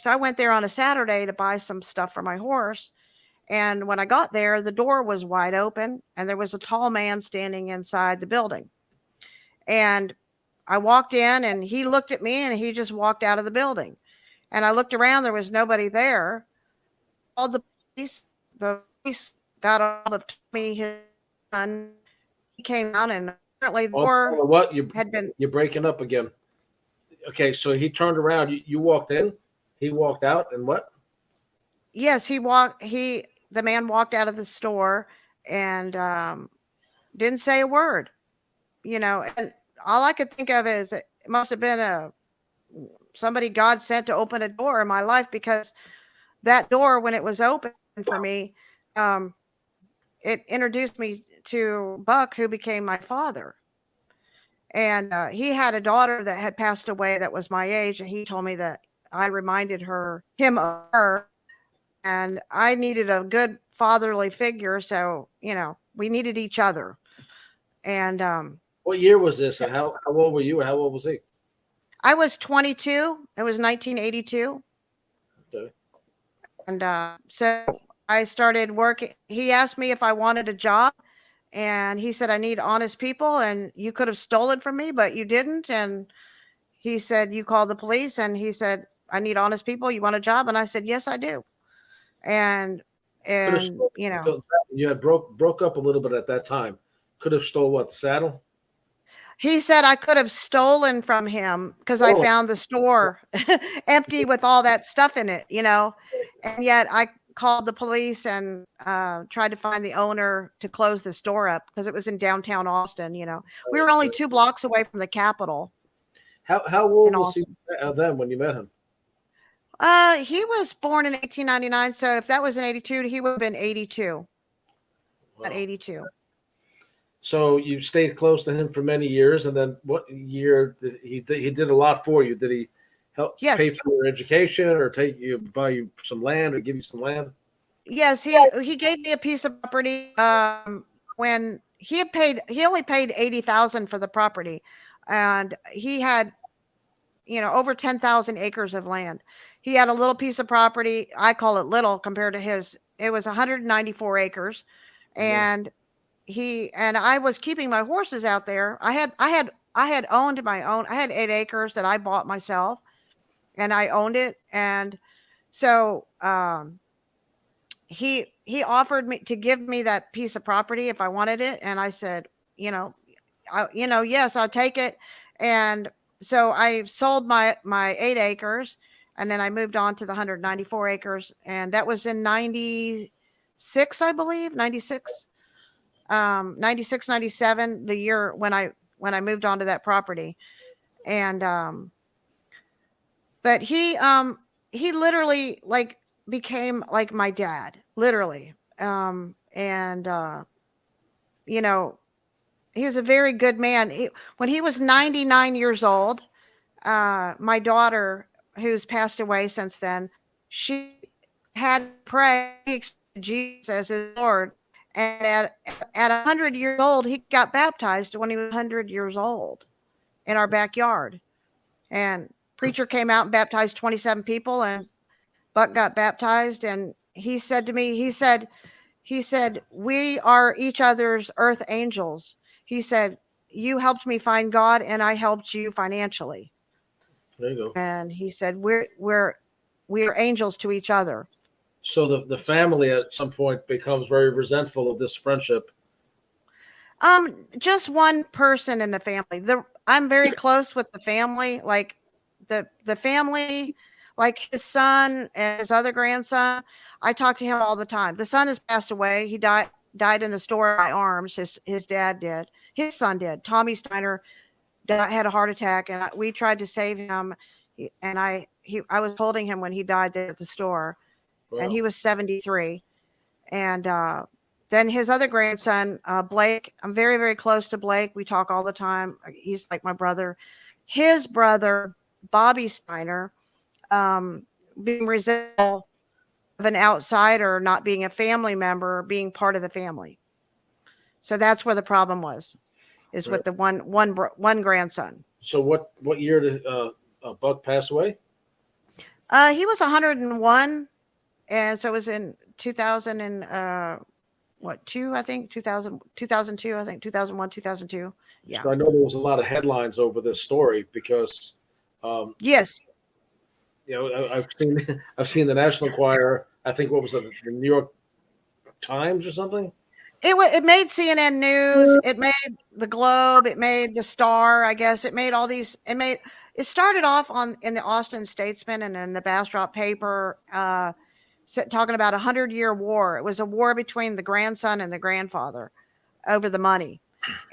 [SPEAKER 8] So I went there on a Saturday to buy some stuff for my horse. And when I got there, the door was wide open and there was a tall man standing inside the building. And I walked in and he looked at me and he just walked out of the building. And I looked around, there was nobody there. Called the police. The police got a hold of Tommy, his son. He came out and apparently the door
[SPEAKER 1] What
[SPEAKER 8] had been.
[SPEAKER 1] You're breaking up again. Okay, so he turned around. You walked in. He walked out, and what?
[SPEAKER 8] Yes, the man walked out of the store and didn't say a word. And all I could think of is it must have been somebody God sent to open a door in my life, because that door, when it was open for me, it introduced me to Buck, who became my father. And he had a daughter that had passed away that was my age, and he told me that I reminded him of her, and I needed a good fatherly figure. So, we needed each other. And
[SPEAKER 1] what year was this? And how old were you? And how old was he?
[SPEAKER 8] I was 22. It was 1982.
[SPEAKER 1] Okay.
[SPEAKER 8] And so I started working. He asked me if I wanted a job, and he said, I need honest people, and you could have stolen from me, but you didn't. And he said, you called the police, and he said, I need honest people. You want a job? And I said, yes, I do. And
[SPEAKER 1] you had broke up a little bit at that time. Could have stole what, the saddle?
[SPEAKER 8] He said I could have stolen from him because I found the store empty with all that stuff in it, and yet I called the police and tried to find the owner to close the store up because it was in downtown Austin. We were only 2 blocks away from the Capitol.
[SPEAKER 1] How old was he then when you met him?
[SPEAKER 8] He was born in 1899. So if that was in 82, he would have been 82. Wow. At 82.
[SPEAKER 1] So you stayed close to him for many years, and then what year did he did a lot for you? Did he help pay for your education, or buy you some land, or give you some land?
[SPEAKER 8] Yes, he gave me a piece of property. When he only paid $80,000 for the property, and he had, over 10,000 acres of land. He had a little piece of property. I call it little compared to his. It was 194 acres, and I was keeping my horses out there. I had owned my own. I had 8 acres that I bought myself, and I owned it. And so he offered me to give me that piece of property if I wanted it, and I said, yes, I'll take it. And so I sold my 8 acres, and then I moved on to the 194 acres, and that was in 96, I believe, 96. 96, 97, the year when I moved onto that property. And but he literally became like my dad, literally. He was a very good man. When he was 99 years old, my daughter, who's passed away since then, she had prayed Jesus as his Lord. And at 100 years old, he got baptized when he was 100 years old in our backyard. And preacher came out and baptized 27 people, and Buck got baptized. And he said to me, he said, we are each other's earth angels. He said, you helped me find God, and I helped you financially.
[SPEAKER 1] There you go.
[SPEAKER 8] And he said, we are angels to each other.
[SPEAKER 1] So the family at some point becomes very resentful of this friendship.
[SPEAKER 8] Just one person in the family. I'm very close with the family, like the family, like his son and his other grandson. I talk to him all the time. The son has passed away. He died in the store in my arms. His dad did. His son did. Tommy Steiner had a heart attack, and we tried to save him. And I was holding him when he died there at the store. Wow. And he was 73. And then his other grandson, Blake, I'm very, very close to Blake. We talk all the time. He's like my brother. His brother, Bobby Steiner, being resentful of an outsider, not being a family member, being part of the family. So that's where the problem was, with the one grandson.
[SPEAKER 1] So what year did Buck pass away?
[SPEAKER 8] He was 101, and so it was in 2000 and what, two, I think 2000, 2002, I think 2001, 2002. Yeah.
[SPEAKER 1] So I know there was a lot of headlines over this story because,
[SPEAKER 8] Yes.
[SPEAKER 1] I've seen I've seen the National Enquirer. I think what was it, the New York Times or something?
[SPEAKER 8] It made CNN News. It made the Globe. It made the Star. I guess it made all these. It started off in the Austin Statesman and in the Bastrop paper, talking about 100-year war. It was a war between the grandson and the grandfather over the money,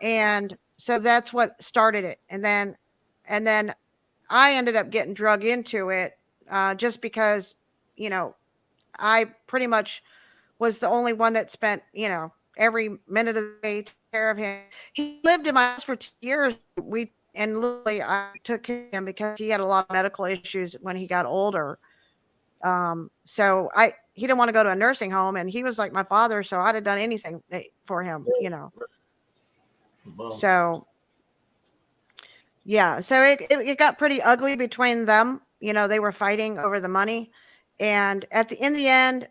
[SPEAKER 8] and so that's what started it. And then I ended up getting drug into it just because, I pretty much was the only one that spent, every minute of the day to take care of him. He lived in my house for 2 years. Literally I took him because he had a lot of medical issues when he got older. So he didn't want to go to a nursing home, and he was like my father, so I'd have done anything for him,
[SPEAKER 1] Wow.
[SPEAKER 8] So yeah, so it got pretty ugly between them. They were fighting over the money, and in the end,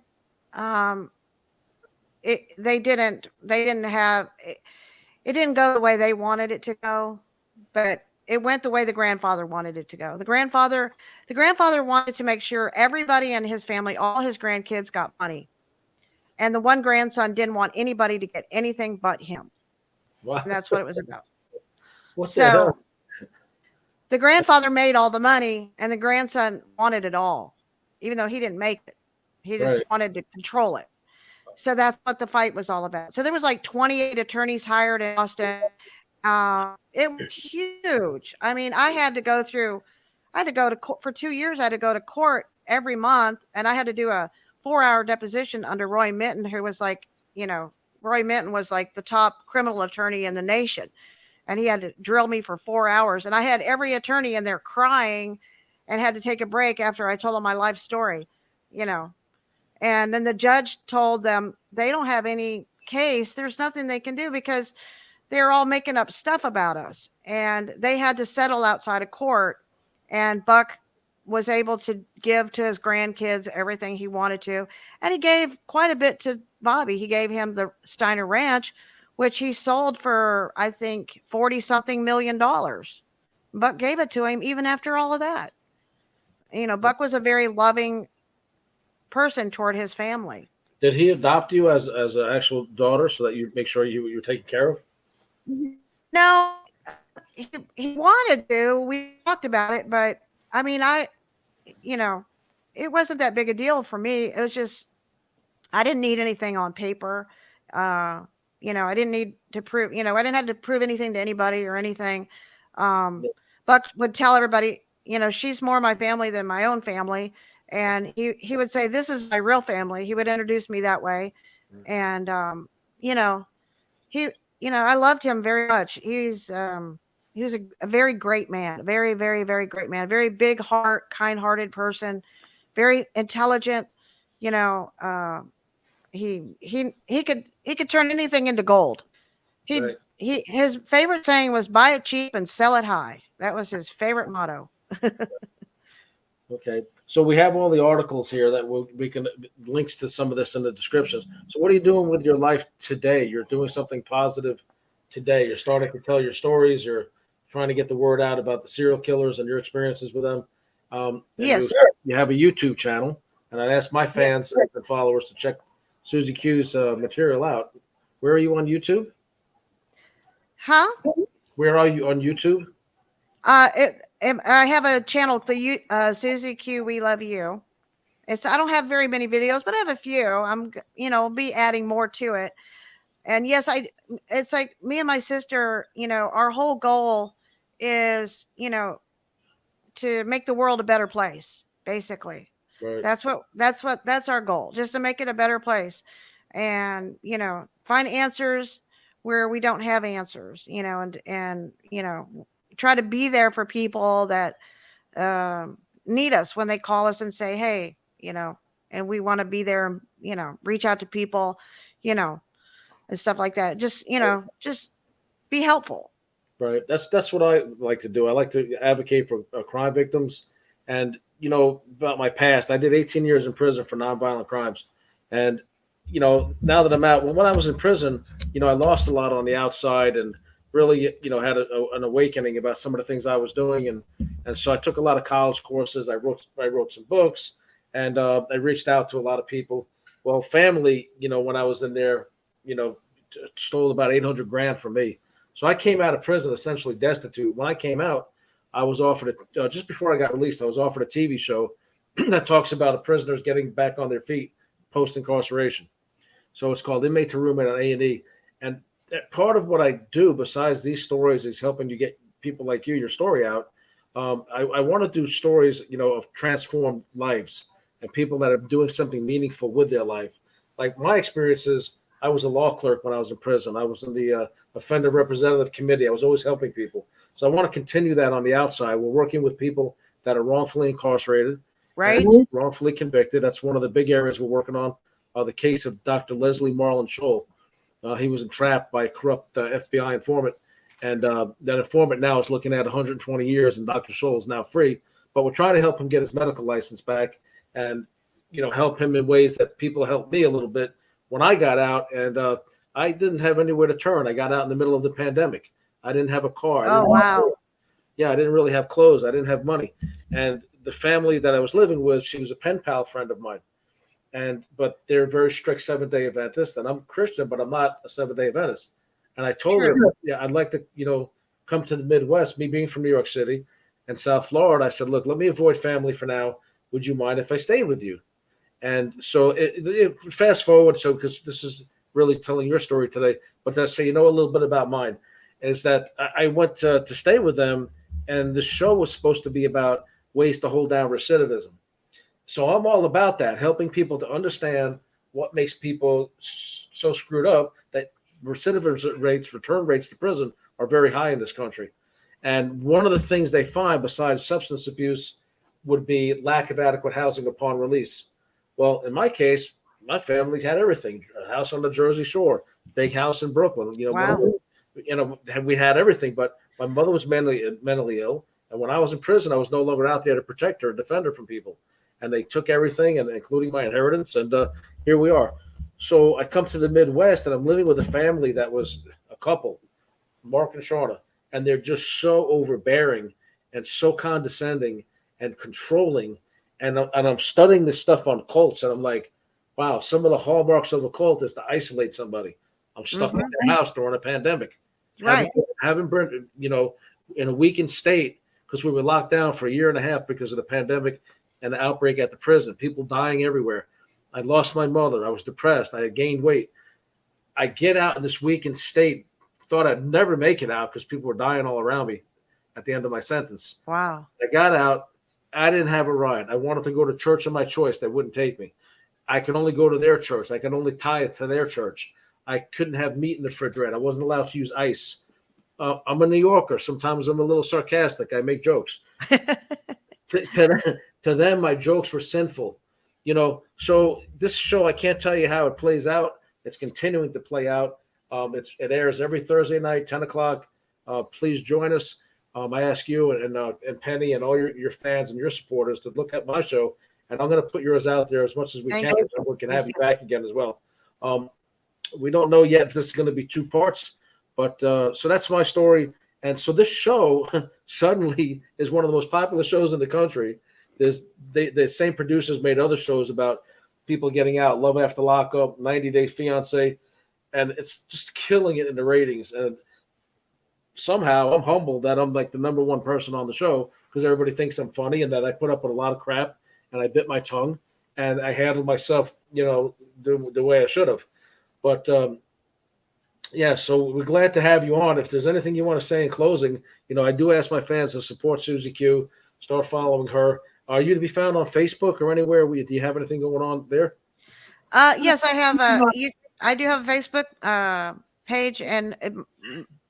[SPEAKER 8] they didn't have it didn't go the way they wanted it to go, but it went the way the grandfather wanted it to go. The grandfather wanted to make sure everybody in his family, all his grandkids, got money, and the one grandson didn't want anybody to get anything but him.
[SPEAKER 1] Wow.
[SPEAKER 8] And that's what it was about.
[SPEAKER 1] What the hell?
[SPEAKER 8] The grandfather made all the money, and the grandson wanted it all, even though he didn't make it. He just wanted to control it. So that's what the fight was all about. So there was like 28 attorneys hired in Austin. It was huge. I mean, I had to go to court for 2 years. I had to go to court every month, and I had to do a 4-hour deposition under Roy Minton, who was like, Roy Minton was like the top criminal attorney in the nation. And he had to drill me for 4 hours. And I had every attorney in there crying and had to take a break after I told them my life story, And then the judge told them they don't have any case. There's nothing they can do because they're all making up stuff about us. And they had to settle outside of court. And Buck was able to give to his grandkids everything he wanted to. And he gave quite a bit to Bobby. He gave him the Steiner Ranch, which he sold for, I think, $40-something million. Buck gave it to him even after all of that. Buck was a very loving person toward his family.
[SPEAKER 1] Did he adopt you as an actual daughter so that you make sure you're taken care of?
[SPEAKER 8] No, he wanted to. We talked about it, but I mean, it wasn't that big a deal for me. It was just, I didn't need anything on paper. I didn't need to prove, I didn't have to prove anything to anybody or anything. Buck would tell everybody, she's more my family than my own family. And he would say, this is my real family. He would introduce me that way. And, I loved him very much. He was a very great man, very, very, very great man, very big heart, kind-hearted person, very intelligent. He could turn anything into gold. His favorite saying was, buy it cheap and sell it high. That was his favorite motto.
[SPEAKER 1] Okay. So we have all the articles here that we can links to some of this in the descriptions. So what are you doing with your life today? You're doing something positive today. You're starting to tell your stories. You're trying to get the word out about the serial killers and your experiences with them.
[SPEAKER 8] Yes.
[SPEAKER 1] You have a YouTube channel, and I'd ask my fans and followers to check Suzy Q's material out. Where are you on YouTube?
[SPEAKER 8] Huh?
[SPEAKER 1] Where are you on YouTube?
[SPEAKER 8] I have a channel, Suzy Q, We Love You. I don't have very many videos, but I have a few. I'm, be adding more to it. And yes, it's like me and my sister, our whole goal is, to make the world a better place, basically.
[SPEAKER 1] Right.
[SPEAKER 8] That's our goal, just to make it a better place. And, find answers where we don't have answers, and try to be there for people that need us when they call us and say, hey, and we want to be there and, reach out to people, and stuff like that. Just, just be helpful.
[SPEAKER 1] Right. That's what I like to do. I like to advocate for crime victims. And, about my past. I did 18 years in prison for nonviolent crimes. And, now that I'm out, when I was in prison, I lost a lot on the outside and really, had an awakening about some of the things I was doing. And so I took a lot of college courses. I wrote some books, and I reached out to a lot of people. Well, family, when I was in there, stole about 800 grand from me. So I came out of prison essentially destitute. When I came out, I was offered just before I got released, I was offered a TV show that talks about the prisoners getting back on their feet post incarceration. So it's called Inmate to Roommate on A&E. And part of what I do, besides these stories, is helping you get people like you your story out. I want to do stories, of transformed lives and people that are doing something meaningful with their life. Like my experiences, I was a law clerk when I was in prison. I was in the offender representative committee. I was always helping people. So I want to continue that on the outside. We're working with people that are wrongfully incarcerated,
[SPEAKER 8] Right.
[SPEAKER 1] wrongfully convicted. That's one of the big areas we're working on. The case of Dr. Leslie Marlin Scholl. He was entrapped by a corrupt FBI informant, and that informant now is looking at 120 years, and Dr. Scholl is now free. But we're trying to help him get his medical license back, and help him in ways that people helped me a little bit when I got out, and I didn't have anywhere to turn. I got out in the middle of the pandemic. I didn't have a car.
[SPEAKER 8] Oh, wow.
[SPEAKER 1] I didn't really have clothes. I didn't have money, and the family that I was living with, she was a pen pal friend of mine. But they're very strict Seventh-day Adventists, and I'm Christian, but I'm not a Seventh-day Adventist. And I told her, I'd like to, come to the Midwest. Me being from New York City and South Florida, I said, look, let me avoid family for now. Would you mind if I stay with you? And so fast forward, so because this is really telling your story today, but to say, a little bit about mine is that I went to stay with them, and the show was supposed to be about ways to hold down recidivism. So I'm all about that, helping people to understand what makes people so screwed up that recidivism rates, return rates to prison are very high in this country. And one of the things they find besides substance abuse would be lack of adequate housing upon release. Well, in my case, my family had everything: a house on the Jersey Shore, big house in Brooklyn.
[SPEAKER 8] Wow.
[SPEAKER 1] We had everything, but my mother was mentally ill. And when I was in prison, I was no longer out there to protect her and defend her from people. And they took everything, and including my inheritance. And here we are. So I come to the Midwest, and I'm living with a family that was a couple, Mark and Shauna, and they're just so overbearing and so condescending and controlling. And I'm studying this stuff on cults, and I'm like, wow, some of the hallmarks of a cult is to isolate somebody. I'm stuck in their house during a pandemic.
[SPEAKER 8] Right.
[SPEAKER 1] Haven't been, in a weakened state because we were locked down for a year and a half because of the pandemic and the outbreak at the prison, people dying everywhere. I lost my mother. I was depressed. I had gained weight. I get out in this weakened state, thought I'd never make it out because people were dying all around me at the end of my sentence.
[SPEAKER 8] Wow.
[SPEAKER 1] I got out. I didn't have a ride. I wanted to go to church of my choice. They wouldn't take me. I could only go to their church. I could only tithe to their church. I couldn't have meat in the refrigerator. I wasn't allowed to use ice. I'm a New Yorker. Sometimes I'm a little sarcastic. I make jokes. To them, my jokes were sinful. So this show, I can't tell you how it plays out. It's continuing to play out. It airs every Thursday night, 10 o'clock. Please join us. I ask you and Penny and all your fans and your supporters to look at my show, and I'm going to put yours out there as much as we
[SPEAKER 8] Thank
[SPEAKER 1] can.
[SPEAKER 8] you.
[SPEAKER 1] And we can have you back again as well. We don't know yet if this is going to be 2 parts, but so that's my story. And so this show suddenly is one of the most popular shows in the country. The same producers made other shows about people getting out, Love After Lockup, 90 Day Fiance, and it's just killing it in the ratings. And somehow I'm humbled that I'm like the number one person on the show because everybody thinks I'm funny and that I put up with a lot of crap and I bit my tongue and I handled myself, the way I should have. But so we're glad to have you on. If there's anything you want to say in closing, I do ask my fans to support Suzy Q, start following her. Are you to be found on Facebook or anywhere? Do you have anything going on there?
[SPEAKER 8] Yes, I have I do have a Facebook page, and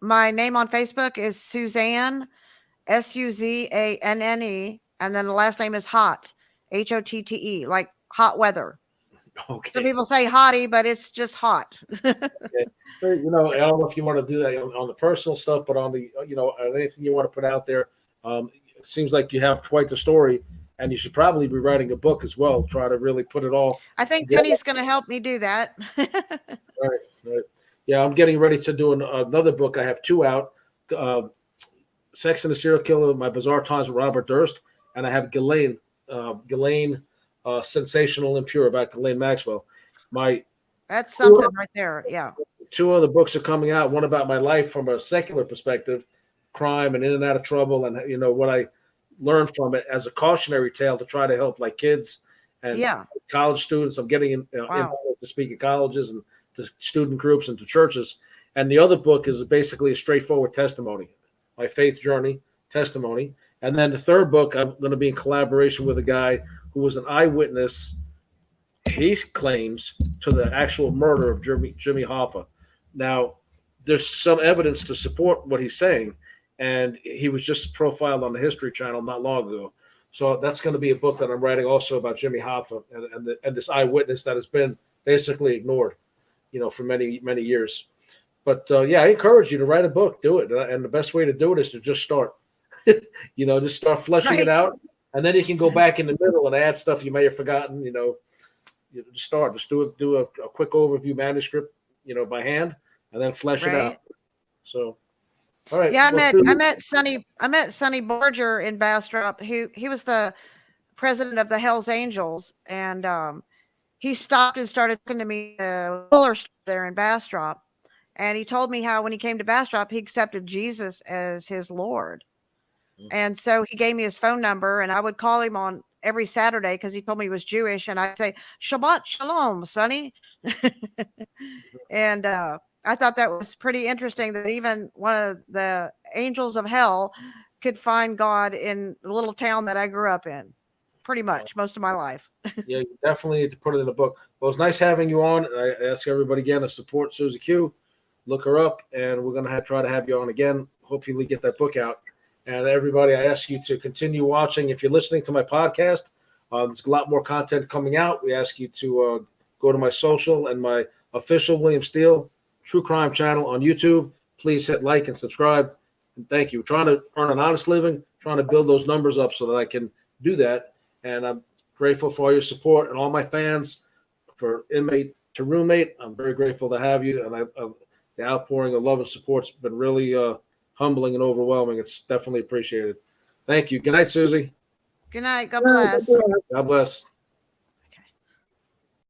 [SPEAKER 8] my name on Facebook is Suzanne, Suzanne, and then the last name is Hot, Hotte, like hot weather.
[SPEAKER 1] Okay.
[SPEAKER 8] Some people say hottie, but it's just hot.
[SPEAKER 1] Okay. I don't know if you want to do that on the personal stuff, but on the, anything you want to put out there. It seems like you have quite the story. and you should probably be writing a book as well. Try to really put it all.
[SPEAKER 8] I think
[SPEAKER 1] Yeah.
[SPEAKER 8] Penny's going to help me do that.
[SPEAKER 1] Right. Yeah, I'm getting ready to do another book. I have 2 out. Sex and the Serial Killer, My Bizarre Times with Robert Durst, and I have Ghislaine, Sensational and Pure, about Ghislaine Maxwell.
[SPEAKER 8] That's something right there. Yeah.
[SPEAKER 1] 2 other books are coming out. One about my life from a secular perspective, crime and in and out of trouble, and what I learned from it as a cautionary tale to try to help like kids and college students. I'm getting invited to speak at colleges and to student groups and to churches. And the other book is basically a straightforward testimony, my faith journey testimony. And then the third book, I'm going to be in collaboration with a guy who was an eyewitness, he claims, to the actual murder of Jimmy Hoffa. Now, there's some evidence to support what he's saying, and he was just profiled on the History Channel not long ago. So that's going to be a book that I'm writing also about Jimmy Hoffa and this eyewitness that has been basically ignored, for many, many years. But I encourage you to write a book, do it. And the best way to do it is to just start, just start fleshing it out. And then you can go back in the middle and add stuff you may have forgotten, just do a quick overview manuscript, by hand, and then flesh it out. So, all right.
[SPEAKER 8] Yeah, I met Sonny Barger in Bastrop. He was the president of the Hells Angels, and he stopped and started talking to me there in Bastrop. And he told me how when he came to Bastrop, he accepted Jesus as his Lord. And so he gave me his phone number, and I would call him on every Saturday because he told me he was Jewish. And I'd say, Shabbat Shalom, Sonny. And I thought that was pretty interesting that even one of the angels of hell could find God in the little town that I grew up in, pretty much most of my life.
[SPEAKER 1] Yeah, you definitely need to put it in a book. Well, it's nice having you on. I ask everybody again to support Suzy Q. Look her up, and we're going to try to have you on again. Hopefully, get that book out. And everybody, I ask you to continue watching. If you're listening to my podcast, there's a lot more content coming out. We ask you to go to my social and my official William Steele True Crime channel on YouTube. Please hit like and subscribe. And thank you. We're trying to earn an honest living, trying to build those numbers up so that I can do that. And I'm grateful for all your support and all my fans, for inmate to roommate. I'm very grateful to have you. And the outpouring of love and support has been really humbling and overwhelming. It's definitely appreciated. Thank you. Good night, Suzy.
[SPEAKER 8] Good night. God bless.
[SPEAKER 1] God bless.